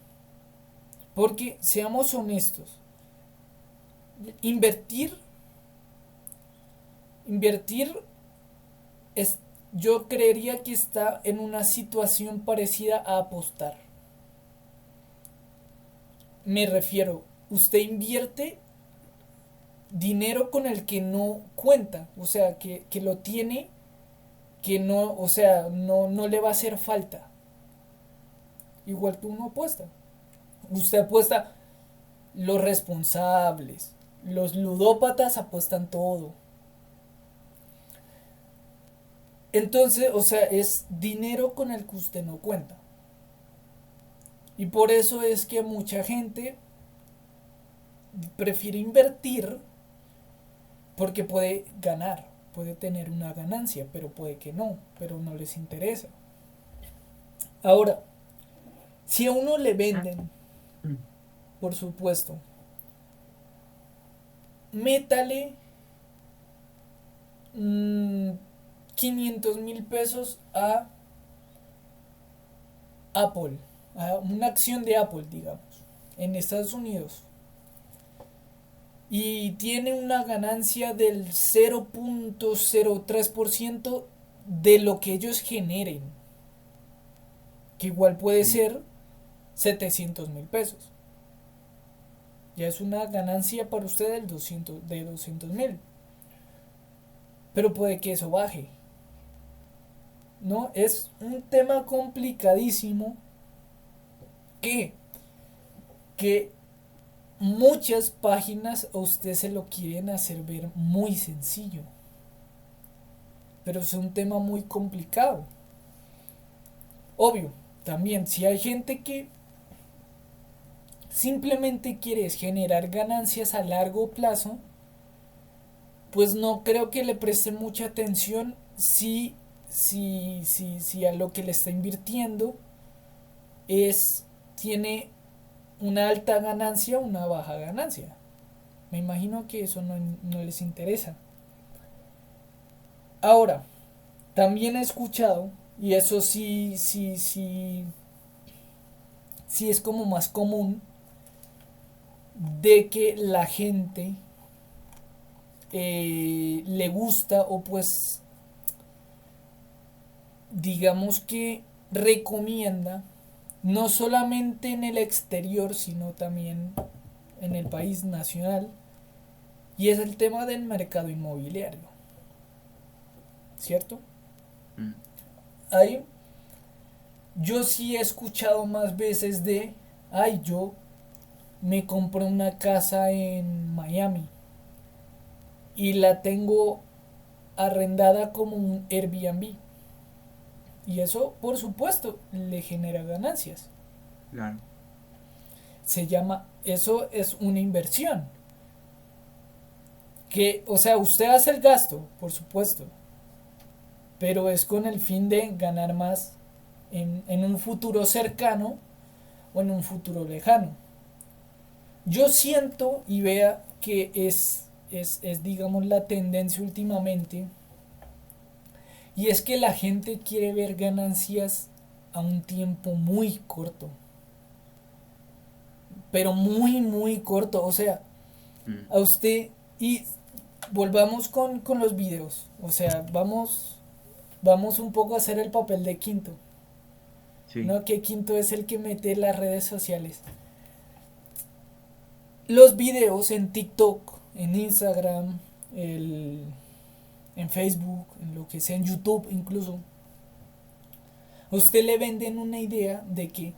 porque seamos honestos, invertir, invertir es, yo creería que está en una situación parecida a apostar. Me refiero, usted invierte dinero con el que no cuenta, o sea, que lo tiene, que no, o sea, no le va a hacer falta. Igual que uno apuesta. Usted apuesta los responsables, los ludópatas apuestan todo. Entonces, o sea, es dinero con el que usted no cuenta. Y por eso es que mucha gente prefiere invertir porque puede ganar, puede tener una ganancia, pero puede que no, pero no les interesa. Ahora, si a uno le venden, por supuesto, métale 500.000 pesos a Apple, a una acción de Apple, digamos, en Estados Unidos. Y tiene una ganancia del 0.03% de lo que ellos generen, que igual puede sí, ser 700.000 pesos. Ya es una ganancia para usted de 200.000. Pero puede que eso baje. ¿No? Es un tema complicadísimo que, que muchas páginas a usted se lo quieren hacer ver muy sencillo, pero es un tema muy complicado. Obvio, también si hay gente que simplemente quiere generar ganancias a largo plazo, pues no creo que le preste mucha atención si a lo que le está invirtiendo tiene una alta ganancia o una baja ganancia. Me imagino que eso no les interesa. Ahora, también he escuchado, y eso sí es como más común, de que la gente le gusta o pues digamos que recomienda no solamente en el exterior sino también en el país nacional, y es el tema del mercado inmobiliario, ¿cierto? Mm. Ahí yo sí he escuchado más veces de, ay, yo me compré una casa en Miami y la tengo arrendada como un Airbnb. Y eso, por supuesto, le genera ganancias. Claro. Eso es una inversión. Que, o sea, usted hace el gasto, por supuesto, pero es con el fin de ganar más en un futuro cercano o en un futuro lejano. Yo siento y vea que es digamos, la tendencia últimamente, y es que la gente quiere ver ganancias a un tiempo muy corto, pero muy, muy corto. O sea, Mm. a usted, y volvamos con los videos, o sea, vamos un poco a hacer el papel de Quinto, Sí. ¿no? Que Quinto es el que mete las redes sociales. Los videos en TikTok, en Instagram, en Facebook, en lo que sea, en YouTube incluso, a usted le venden una idea de que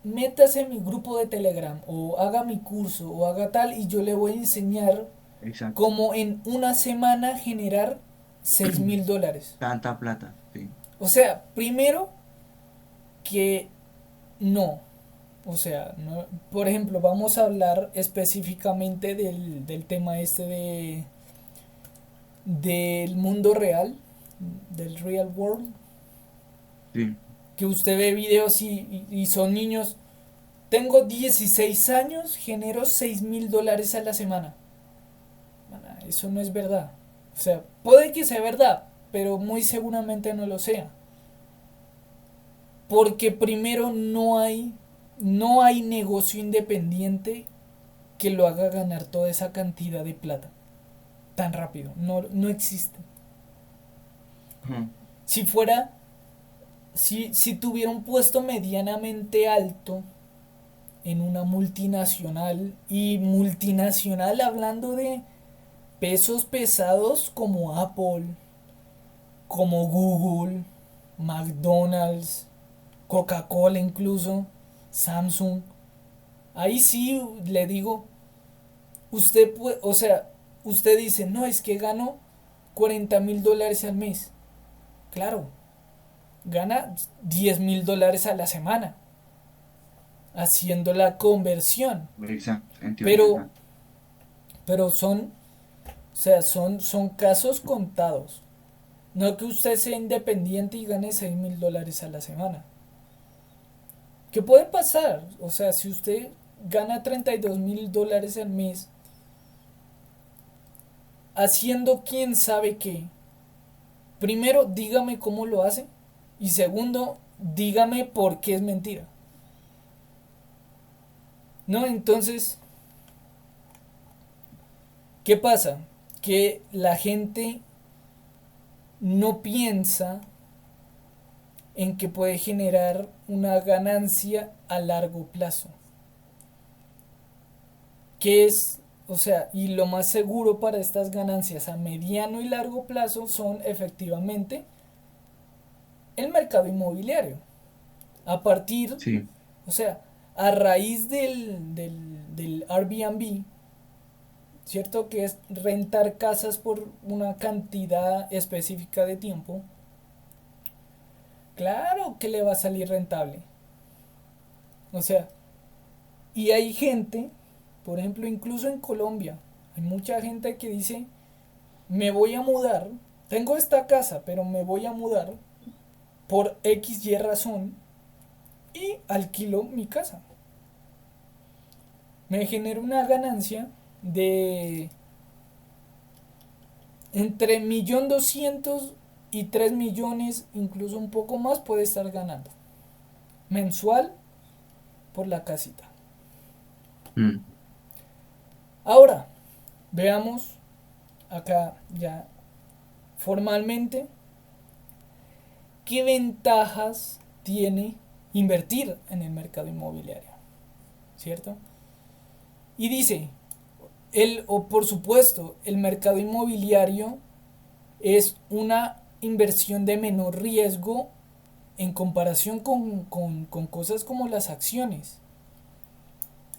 métase en mi grupo de Telegram o haga mi curso o haga tal y yo le voy a enseñar Exacto. cómo en una semana generar $6,000. Tanta plata. Sí. O sea, primero que no. O sea, no, por ejemplo, vamos a hablar específicamente del tema este del mundo real, del real world, Sí. que usted ve videos y son niños. Tengo 16 años, genero $6,000 a la semana. Eso no es verdad. O sea, puede que sea verdad, pero muy seguramente no lo sea. Porque primero no hay negocio independiente que lo haga ganar toda esa cantidad de plata tan rápido. No existe. Ujú. Si fuera, si tuviera un puesto medianamente alto en una multinacional, y multinacional hablando de pesos pesados como Apple, como Google, McDonald's, Coca-Cola incluso, Samsung, ahí sí le digo, usted puede, o sea, usted dice, no, es que gano $40,000 al mes. Claro, gana $10,000 a la semana, haciendo la conversión. Exacto. En Pero, teoría. pero o sea, son casos contados. No que usted sea independiente y gane $6,000 a la semana. ¿Qué puede pasar? O sea, si usted gana $32,000 al mes, haciendo quién sabe qué, primero dígame cómo lo hace, y segundo, dígame por qué es mentira. ¿No? Entonces, ¿qué pasa? Que la gente no piensa en que puede generar una ganancia a largo plazo. Que es, o sea, y lo más seguro para estas ganancias a mediano y largo plazo son efectivamente el mercado inmobiliario. A partir, Sí. o sea, a raíz del Airbnb, ¿cierto? Que es rentar casas por una cantidad específica de tiempo. Claro que le va a salir rentable. O sea, y hay gente, por ejemplo, incluso en Colombia, hay mucha gente que dice, me voy a mudar, tengo esta casa, pero me voy a mudar por X y razón y alquilo mi casa. Me genera una ganancia de entre 1.200.000 y 3 millones, incluso un poco más puede estar ganando mensual por la casita. Mm. Ahora, veamos acá ya formalmente qué ventajas tiene invertir en el mercado inmobiliario, ¿cierto? Y dice, o por supuesto, el mercado inmobiliario es una inversión de menor riesgo en comparación con cosas como las acciones,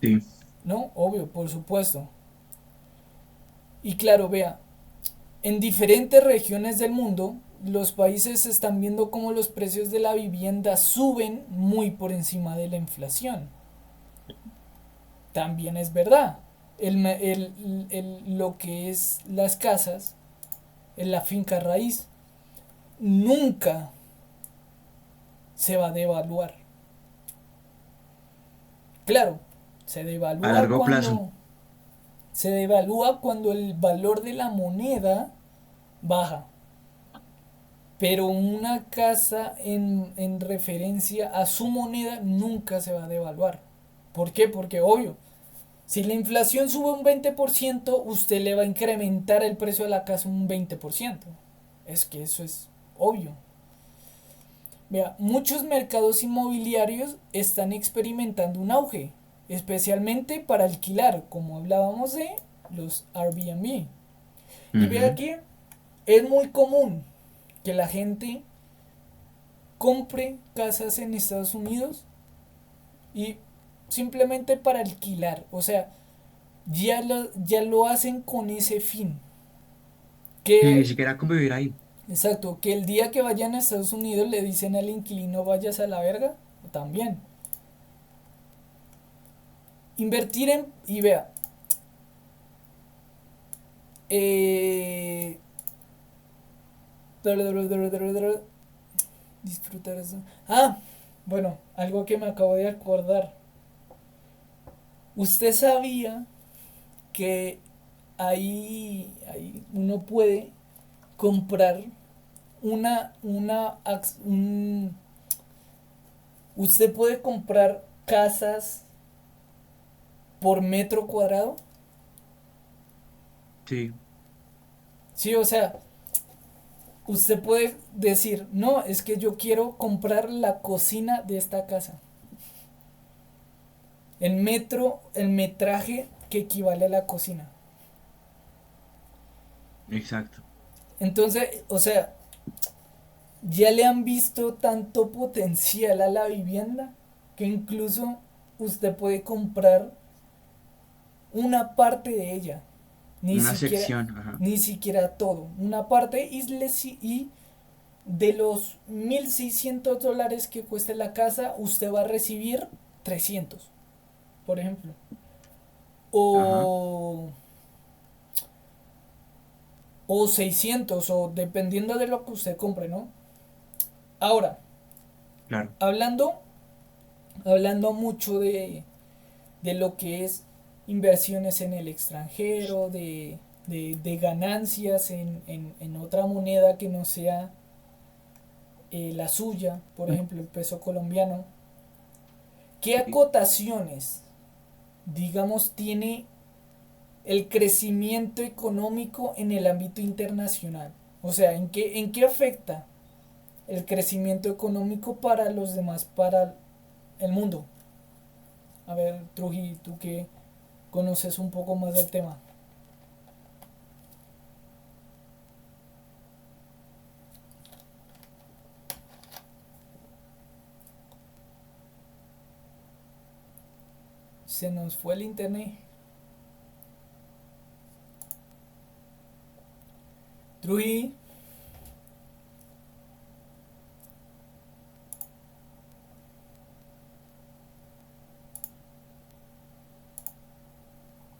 Sí, ¿no? Obvio, por supuesto. Y claro, vea, en diferentes regiones del mundo, los países están viendo cómo los precios de la vivienda suben muy por encima de la inflación. También es verdad. Lo que es las casas, en la finca raíz, nunca se va a devaluar. Claro, se a devalúa largo plazo. cuando se devalúa cuando el valor de la moneda baja. Pero una casa en referencia a su moneda nunca se va a devaluar. ¿Por qué? Porque obvio, si la inflación sube un 20%, usted le va a incrementar el precio de la casa un 20%. Es que eso es obvio. Vea, muchos mercados inmobiliarios están experimentando un auge, especialmente para alquilar, como hablábamos de los Airbnb. Y vea Ujú. que es muy común que la gente compre casas en Estados Unidos y simplemente para alquilar. O sea, ya lo hacen con ese fin. Y ni Que, siquiera convivir ahí. exacto, que el día que vayan a Estados Unidos le dicen al inquilino vayas a la verga, también. Invertir en, y vea, eh, disfrutar eso. Ah, bueno, algo que me acabo de acordar. ¿Usted sabía que ahí uno puede comprar usted puede comprar casas por metro cuadrado? Sí, Sí, o sea, usted puede decir, no, es que yo quiero comprar la cocina de esta casa. El metraje que equivale a la cocina. exacto. Entonces, o sea, ya le han visto tanto potencial a la vivienda que incluso usted puede comprar una parte de ella, ni Una siquiera, sección, ajá. ni siquiera todo, una parte y de los $1.600 que cueste la casa, usted va a recibir 300, por ejemplo. Ajá, O, o 600, o dependiendo de lo que usted compre, ¿no? Ahora, claro. hablando, hablando mucho de lo que es inversiones en el extranjero, de ganancias en otra moneda que no sea la suya, por ejemplo el peso colombiano. ¿Qué Sí. acotaciones, digamos, tiene el crecimiento económico en el ámbito internacional? O sea, en qué afecta el crecimiento económico para los demás, para el mundo? A ver, Truji, tú que conoces un poco más del tema. se nos fue el internet. Truji,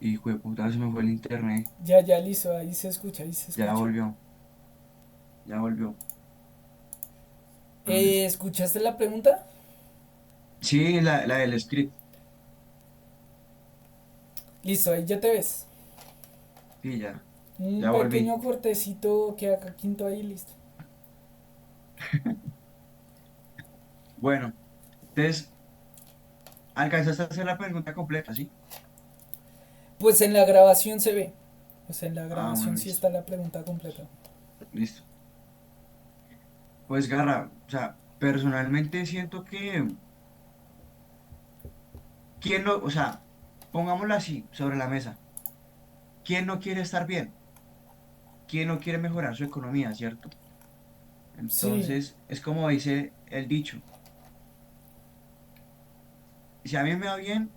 Hijo de puta, se me fue el internet. ya listo, ahí se escucha, ahí se Ya escucha. volvió, ya volvió. A ver. ¿Escuchaste la pregunta? Sí, la del script. Listo, ahí ya te ves. Sí, ya, Un ya volví. pequeño cortecito que acá quinto ahí, listo. Bueno, entonces, alcanzaste a hacer la pregunta completa, ¿sí? Pues en la grabación se ve. Pues en la Ah, bueno, grabación sí listo, está la pregunta completa. listo. Pues Garra, o sea, personalmente siento que, ¿quién no, o sea, pongámoslo así, sobre la mesa, ¿quién no quiere estar bien? ¿Quién no quiere mejorar su economía, cierto? Sí, Entonces, es como dice el dicho, si a mí me va bien,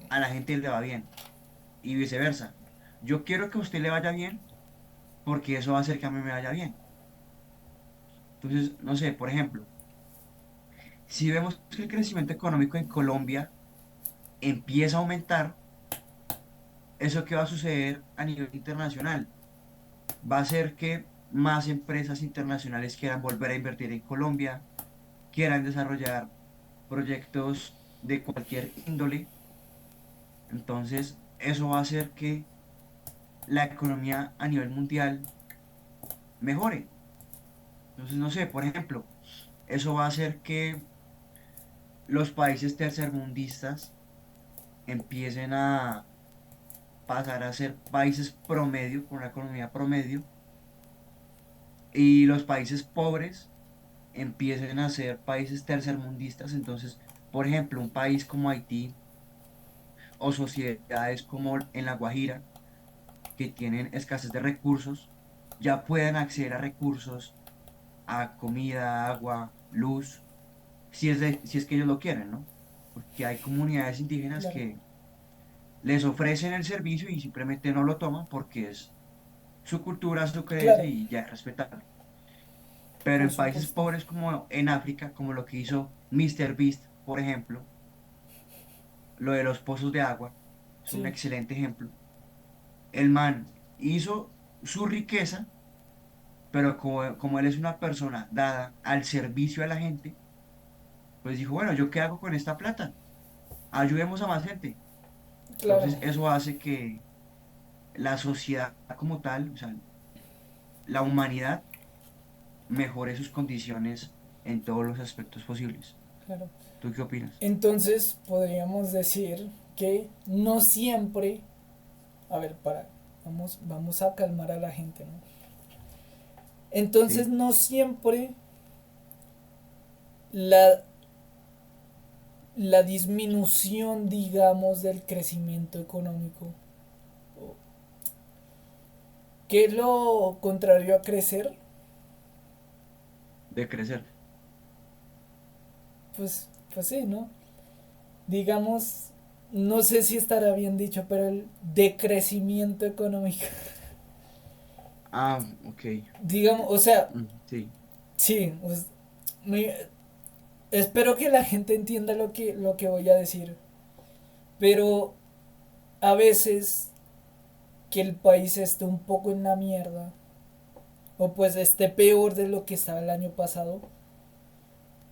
a la gente le va bien, y viceversa. Yo quiero que a usted le vaya bien, porque eso va a hacer que a mí me vaya bien. Entonces, no sé, por ejemplo, si vemos que el crecimiento económico en Colombia empieza a aumentar, ¿eso qué va a suceder a nivel internacional? Va a hacer que más empresas internacionales quieran volver a invertir en Colombia, quieran desarrollar proyectos de cualquier índole. Entonces, eso va a hacer que la economía a nivel mundial mejore. Entonces, no sé, por ejemplo, eso va a hacer que los países tercermundistas empiecen a pasar a ser países promedio, con una economía promedio, y los países pobres empiecen a ser países tercermundistas. Entonces, por ejemplo, un país como Haití o sociedades como en La Guajira, que tienen escasez de recursos, ya puedan acceder a recursos, a comida, agua, luz, si es que ellos lo quieren, ¿no? Porque hay comunidades indígenas claro, que les ofrecen el servicio y simplemente no lo toman porque es su cultura, su creencia claro, y ya es respetable. Pero por en países supuesto. pobres como en África, como lo que hizo Mr. Beast, por ejemplo, lo de los pozos de agua, es un Sí, excelente ejemplo. El man hizo su riqueza, pero como él es una persona dada al servicio a la gente, pues dijo, bueno, ¿yo qué hago con esta plata? Ayudemos a más gente. claro, Entonces eso hace que la sociedad como tal, o sea, la humanidad, mejore sus condiciones en todos los aspectos posibles. claro. ¿Tú qué opinas? Entonces podríamos decir que no siempre, a ver, vamos a calmar a la gente, ¿no? Entonces Sí, no siempre la, la disminución, digamos, del crecimiento económico, que es lo contrario a crecer, de crecer. pues sí, ¿no? Digamos, no sé si estará bien dicho, pero el decrecimiento económico. Ah, ok. Digamos, o sea, Sí, sí, pues, me- espero que la gente entienda lo que voy a decir, pero a veces que el país esté un poco en la mierda, o pues esté peor de lo que estaba el año pasado,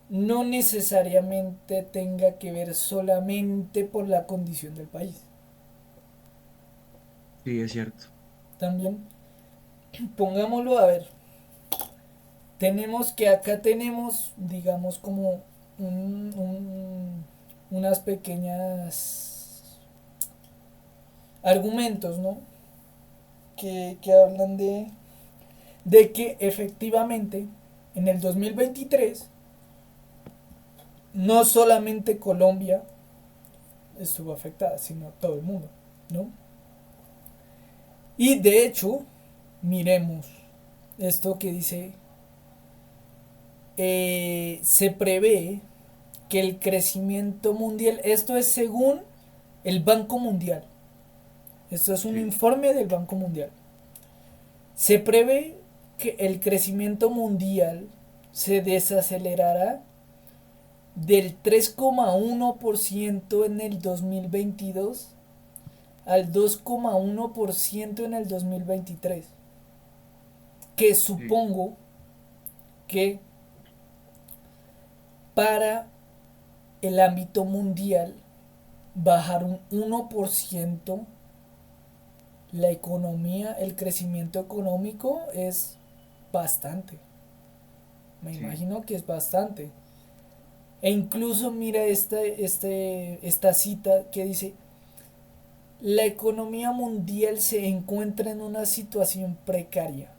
no necesariamente tenga que ver solamente por la condición del país. sí, es cierto. También, pongámoslo a ver, tenemos que acá tenemos, digamos, como unas pequeñas argumentos, ¿no? Que hablan de que efectivamente en el 2023 no solamente Colombia estuvo afectada, sino todo el mundo, ¿no? Y de hecho, miremos esto que dice, se prevé que el crecimiento mundial, esto es según El Banco Mundial. Esto es un Sí, informe del Banco Mundial. Se prevé que el crecimiento mundial se desacelerará del 3,1% en el 2022 al 2,1% en el 2023. Que sí, supongo que para el ámbito mundial bajar un 1% la economía, el crecimiento económico es bastante. Me sí, imagino que es bastante. E incluso mira esta cita que dice, la economía mundial se encuentra en una situación precaria.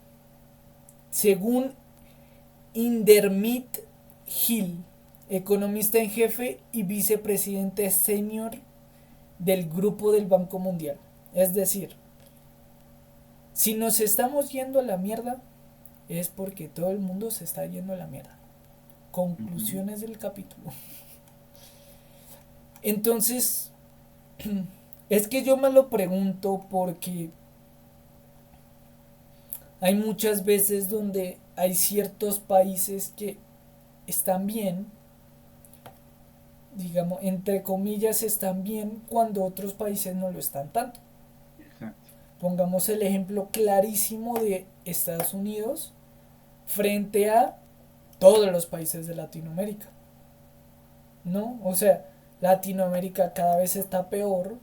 Según Indermit Hill, economista en jefe y vicepresidente senior del grupo del Banco Mundial. Es decir, si nos estamos yendo a la mierda, es porque todo el mundo se está yendo a la mierda. ujú, Conclusiones del capítulo. Entonces, es que yo me lo pregunto porque hay muchas veces donde hay ciertos países que están bien, digamos, entre comillas están bien cuando otros países no lo están tanto. exacto. Pongamos el ejemplo clarísimo de Estados Unidos frente a todos los países de Latinoamérica, ¿no? O sea, Latinoamérica cada vez está peor,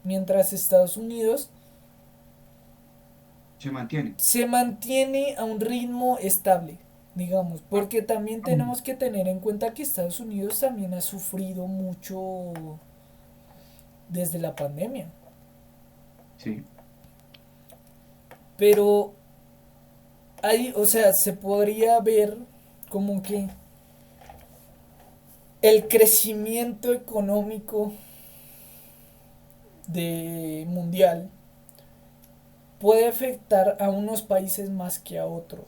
mientras Estados Unidos Se mantiene. se mantiene a un ritmo estable, digamos, porque también Mm. tenemos que tener en cuenta que Estados Unidos también ha sufrido mucho desde la pandemia, Sí, pero hay, o sea, se podría ver como que el crecimiento económico de mundial puede afectar a unos países más que a otros,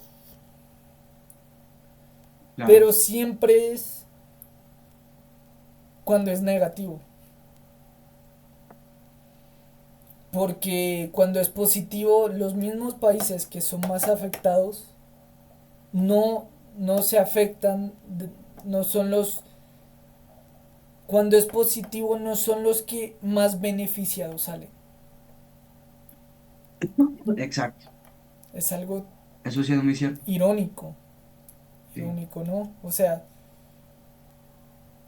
claro. pero siempre es cuando es negativo. Porque cuando es positivo, los mismos países que son más afectados no, no se afectan, no son los... Cuando es positivo no son los que más beneficiados salen. Exacto. Es algo Eso sí es muy cierto. irónico, Sí, irónico, ¿no? O sea,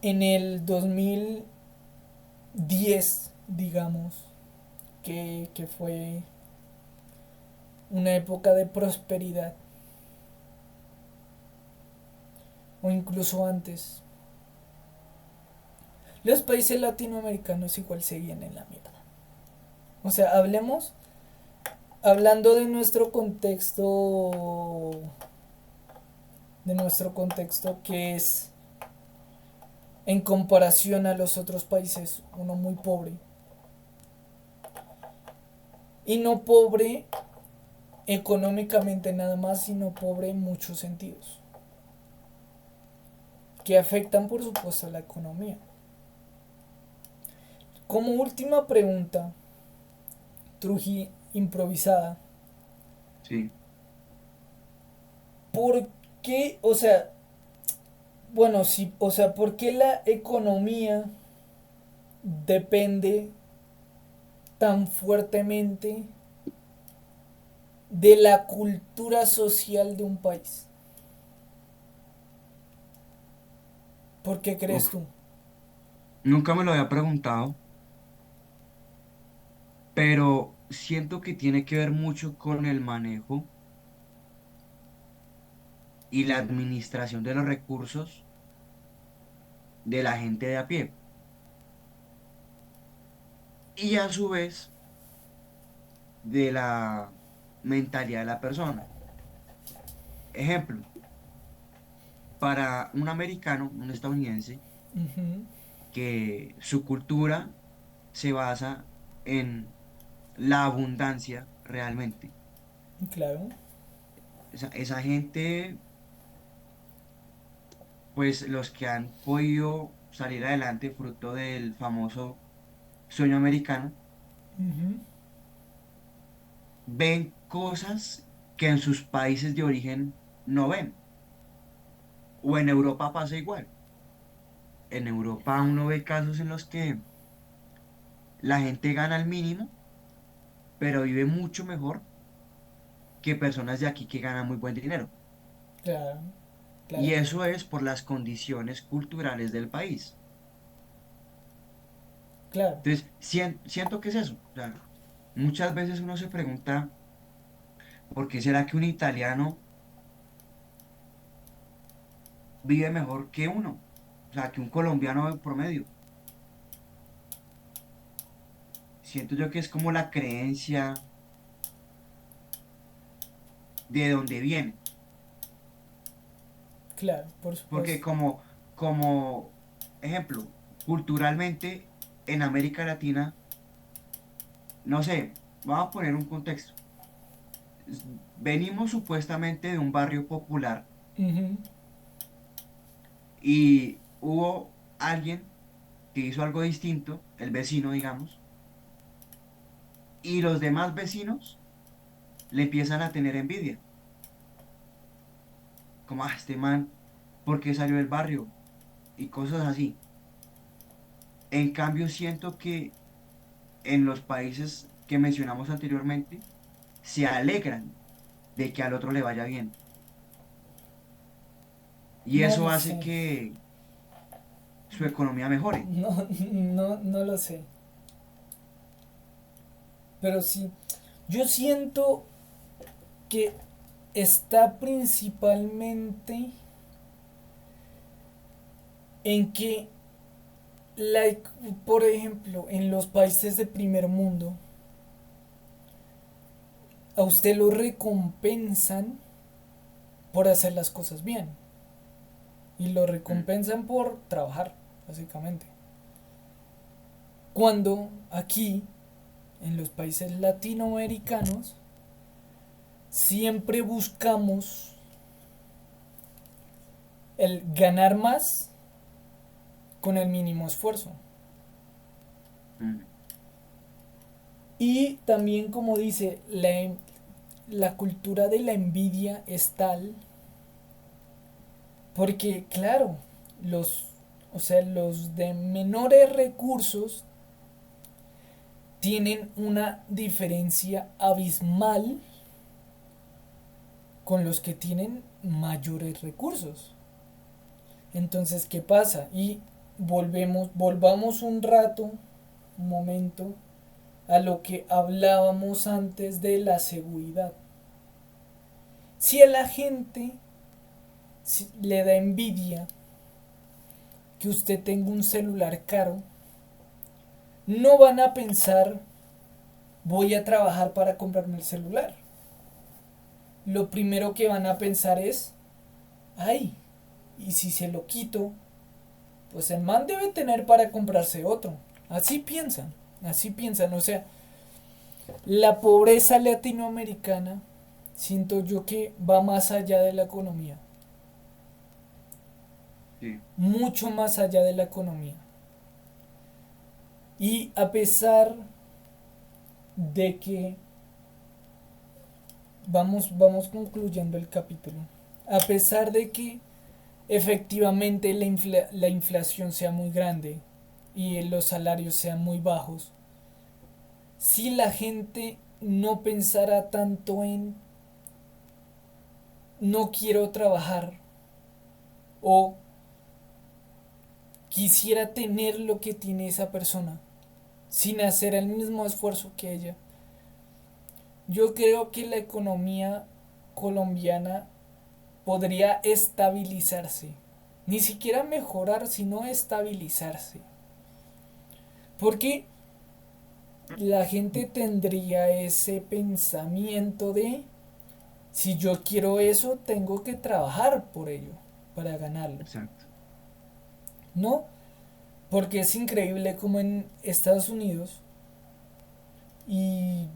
en el 2010, digamos, que fue una época de prosperidad, o incluso antes, los países latinoamericanos igual seguían en la mierda. O sea, hablando de nuestro contexto que es en comparación a los otros países, uno muy pobre. Y no pobre económicamente nada más, sino pobre en muchos sentidos, que afectan por supuesto a la economía. Como última pregunta, Truji improvisada, sí. ¿por qué, o sea, bueno, sí, o sea, por qué la economía depende tan fuertemente de la cultura social de un país? ¿Por qué crees Uf, tú? nunca me lo había preguntado, pero siento que tiene que ver mucho con el manejo y la administración de los recursos de la gente de a pie. Y a su vez de la mentalidad de la persona. Ejemplo, para un americano, un estadounidense, Ujú, que su cultura se basa en la abundancia realmente. claro, Esa gente, pues los que han podido salir adelante fruto del famoso sueño americano, Ujú. ven cosas que en sus países de origen no ven. O en Europa pasa igual. En Europa uno ve casos en los que la gente gana el mínimo, pero vive mucho mejor que personas de aquí que ganan muy buen dinero. Claro, claro, Y claro. eso es por las condiciones culturales del país. Claro. Entonces, siento que es eso. O sea, muchas veces uno se pregunta, ¿por qué será que un italiano vive mejor que uno? O sea, que un colombiano de promedio. Siento yo que es como la creencia de dónde viene. Claro, por Porque supuesto. como ejemplo, culturalmente en América Latina, no sé, vamos a poner un contexto. Venimos supuestamente de un barrio popular Ujú. y hubo alguien que hizo algo distinto, el vecino, digamos, y los demás vecinos le empiezan a tener envidia. Como, este man, ¿por qué salió del barrio? Y cosas así. En cambio, siento que en los países que mencionamos anteriormente, se alegran de que al otro le vaya bien. Y No eso lo hace sé. que su economía mejore. No, no, no lo sé. Pero sí, yo siento que está principalmente en que, like, por ejemplo, en los países de primer mundo, a usted lo recompensan por hacer las cosas bien. Y lo Mm, recompensan por trabajar, básicamente. Cuando aquí, en los países latinoamericanos, siempre buscamos el ganar más con el mínimo esfuerzo. mm, Y también, como dice, la cultura de la envidia es tal porque, claro, los, o sea, los de menores recursos tienen una diferencia abismal con los que tienen mayores recursos. Entonces, ¿qué pasa? Y volvamos un rato, un momento, a lo que hablábamos antes de la seguridad. Si a la gente le da envidia que usted tenga un celular caro, no van a pensar voy a trabajar para comprarme el celular. Lo primero que van a pensar es, ay, y si se lo quito, pues el man debe tener para comprarse otro. Así piensan, o sea, la pobreza latinoamericana siento yo que va más allá de la economía, sí, mucho más allá de la economía. Y a pesar de que vamos concluyendo el capítulo, a pesar de que efectivamente la inflación sea muy grande y los salarios sean muy bajos, si la gente no pensara tanto en no quiero trabajar o quisiera tener lo que tiene esa persona sin hacer el mismo esfuerzo que ella, yo creo que la economía colombiana podría estabilizarse. Ni siquiera mejorar, sino estabilizarse. Porque la gente tendría ese pensamiento de si yo quiero eso, tengo que trabajar por ello, para ganarlo. exacto. ¿No? Porque es increíble como en Estados Unidos, y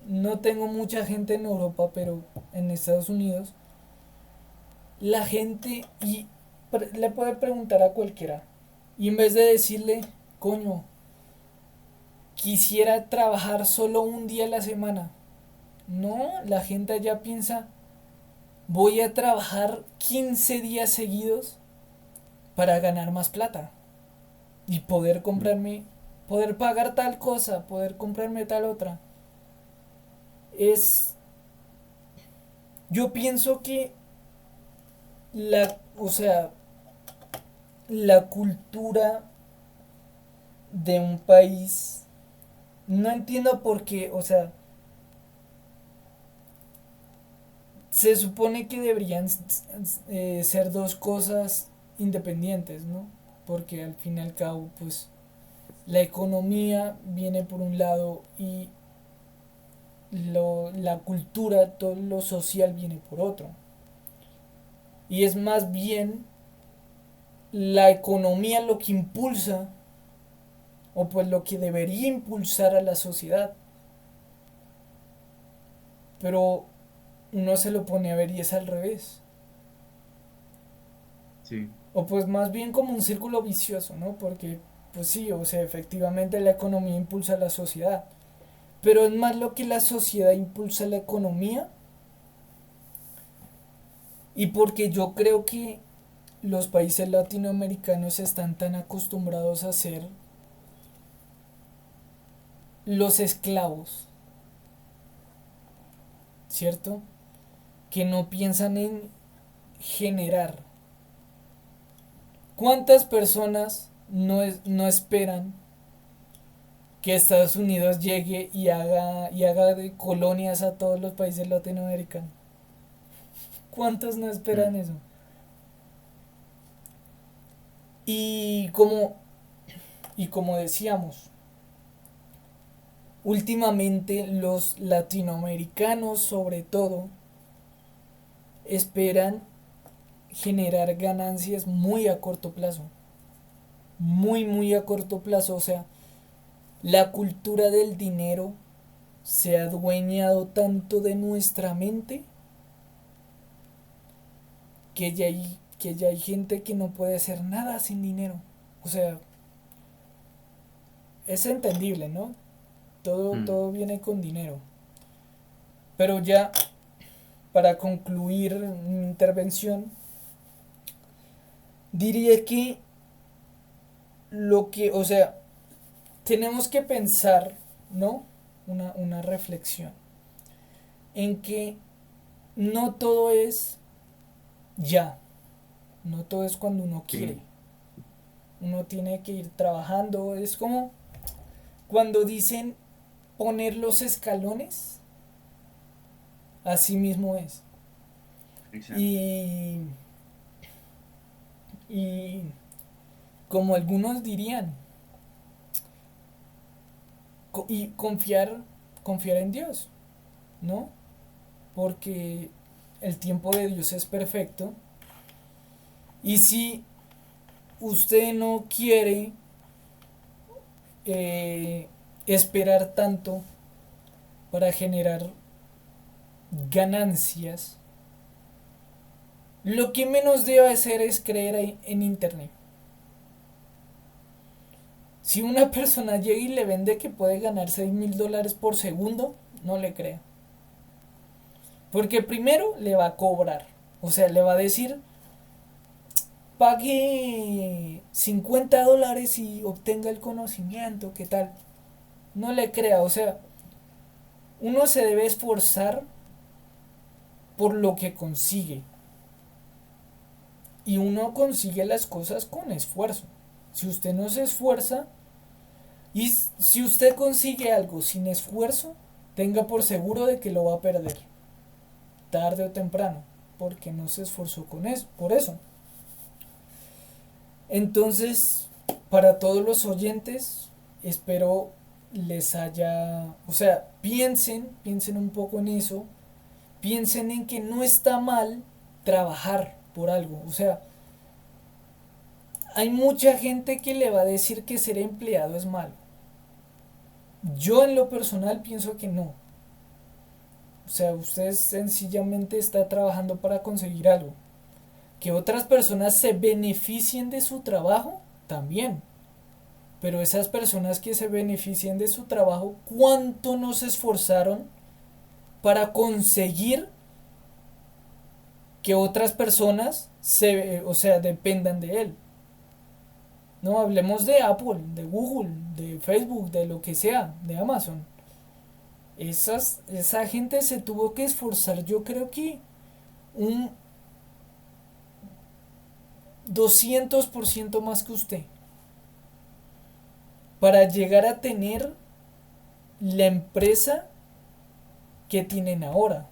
no tengo mucha gente en Europa, pero en Estados Unidos, la gente le puede preguntar a cualquiera. Y en vez de decirle, coño, quisiera trabajar solo un día a la semana. No, la gente allá piensa, voy a trabajar 15 días seguidos para ganar más plata y poder mm, comprarme, poder pagar tal cosa, poder comprarme tal otra. Es, yo pienso que o sea, la cultura de un país, no entiendo por qué, o sea, se supone que deberían ser dos cosas independientes, ¿no? Porque al fin y al cabo, pues, la economía viene por un lado y la cultura, todo lo social viene por otro. Y es más bien la economía lo que impulsa, o pues lo que debería impulsar a la sociedad. Pero uno se lo pone a ver y es al revés. sí, O pues más bien como un círculo vicioso, ¿no? Porque, pues sí, o sea, efectivamente la economía impulsa a la sociedad. Pero es más lo que la sociedad impulsa a la economía. Y porque yo creo que los países latinoamericanos están tan acostumbrados a ser los esclavos, ¿cierto? Que no piensan en generar. ¿Cuántas personas no esperan que Estados Unidos llegue y haga de colonias a todos los países latinoamericanos? ¿Cuántos no esperan mm, eso? Y como, y como decíamos, últimamente los latinoamericanos sobre todo esperan generar ganancias muy a corto plazo. Muy, muy a corto plazo. O sea, la cultura del dinero se ha adueñado tanto de nuestra mente que ya hay gente que no puede hacer nada sin dinero. O sea, es entendible, ¿no? mm, Todo viene con dinero. Pero ya, para concluir mi intervención, diría que o sea, tenemos que pensar, ¿no? Una reflexión en que no todo es ya, no todo es cuando uno quiere. sí, Uno tiene que ir trabajando. Es como cuando dicen poner los escalones, así mismo es. exacto. Y, y como algunos dirían, y confiar en Dios, ¿no? Porque el tiempo de Dios es perfecto. Y si usted no quiere eh, esperar tanto para generar ganancias, lo que menos debe hacer es creer en Internet. Si una persona llega y le vende que puede ganar $6,000 por segundo, no le crea. Porque primero le va a cobrar. O sea, le va a decir, pague $50 y obtenga el conocimiento, ¿qué tal? No le crea. O sea, uno se debe esforzar por lo que consigue. Y uno consigue las cosas con esfuerzo. Si usted no se esfuerza, y si usted consigue algo sin esfuerzo, tenga por seguro de que lo va a perder, tarde o temprano, porque no se esforzó con eso, por eso. Entonces, para todos los oyentes, espero les haya, o sea, piensen un poco en eso, piensen en que no está mal trabajar por algo, o sea, hay mucha gente que le va a decir que ser empleado es malo. Yo en lo personal pienso que no. O sea, usted sencillamente está trabajando para conseguir algo. Que otras personas se beneficien de su trabajo, también. Pero esas personas que se benefician de su trabajo, ¿cuánto no se esforzaron para conseguir que otras personas o sea, dependan de él? No hablemos de Apple, de Google, de Facebook, de lo que sea, de Amazon. Esa gente se tuvo que esforzar, yo creo que un 200% más que usted para llegar a tener la empresa que tienen ahora.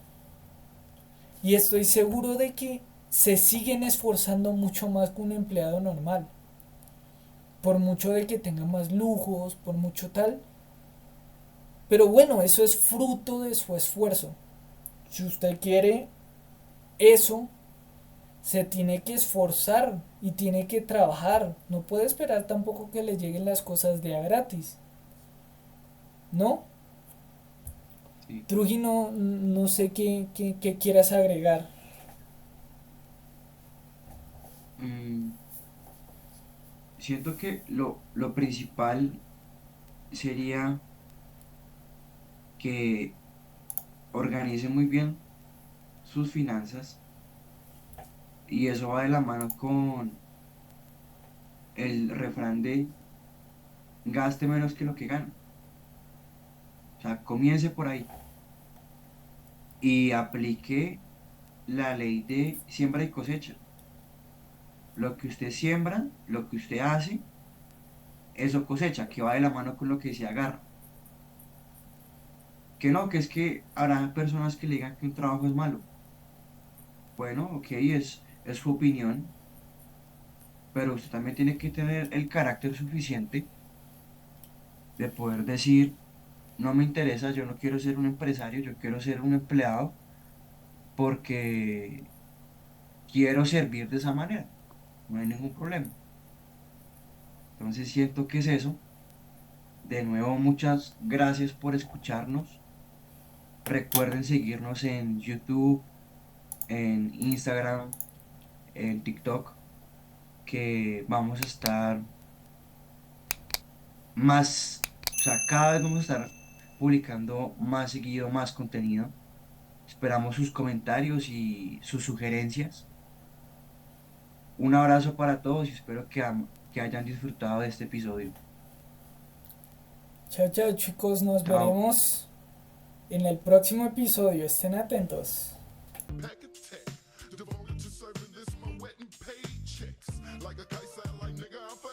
Y estoy seguro de que se siguen esforzando mucho más que un empleado normal. Por mucho de que tenga más lujos, por mucho tal. Pero bueno, eso es fruto de su esfuerzo. Si usted quiere eso, se tiene que esforzar y tiene que trabajar. No puede esperar tampoco que le lleguen las cosas de a gratis. ¿No? Sí. Truji, no sé qué quieras agregar. Mm, siento que lo principal sería que organice muy bien sus finanzas y eso va de la mano con el refrán de gaste menos que lo que gana. O sea, comience por ahí y aplique la ley de siembra y cosecha. Lo que usted siembra, lo que usted hace, eso cosecha, que va de la mano con lo que se agarra. Que no, que es que habrá personas que le digan que un trabajo es malo. Bueno, ok, es su opinión, pero usted también tiene que tener el carácter suficiente de poder decir, no me interesa, yo no quiero ser un empresario, yo quiero ser un empleado porque quiero servir de esa manera. No hay ningún problema. Entonces siento que es eso. De nuevo, muchas gracias por escucharnos. Recuerden seguirnos en YouTube, en Instagram, en TikTok, que vamos a estar más, o sea, cada vez vamos a estar publicando más seguido, más contenido. Esperamos sus comentarios y sus sugerencias. Un abrazo para todos y espero que hayan disfrutado de este episodio. Chao, chao chicos, nos Chao. veremos en el próximo episodio. Estén atentos.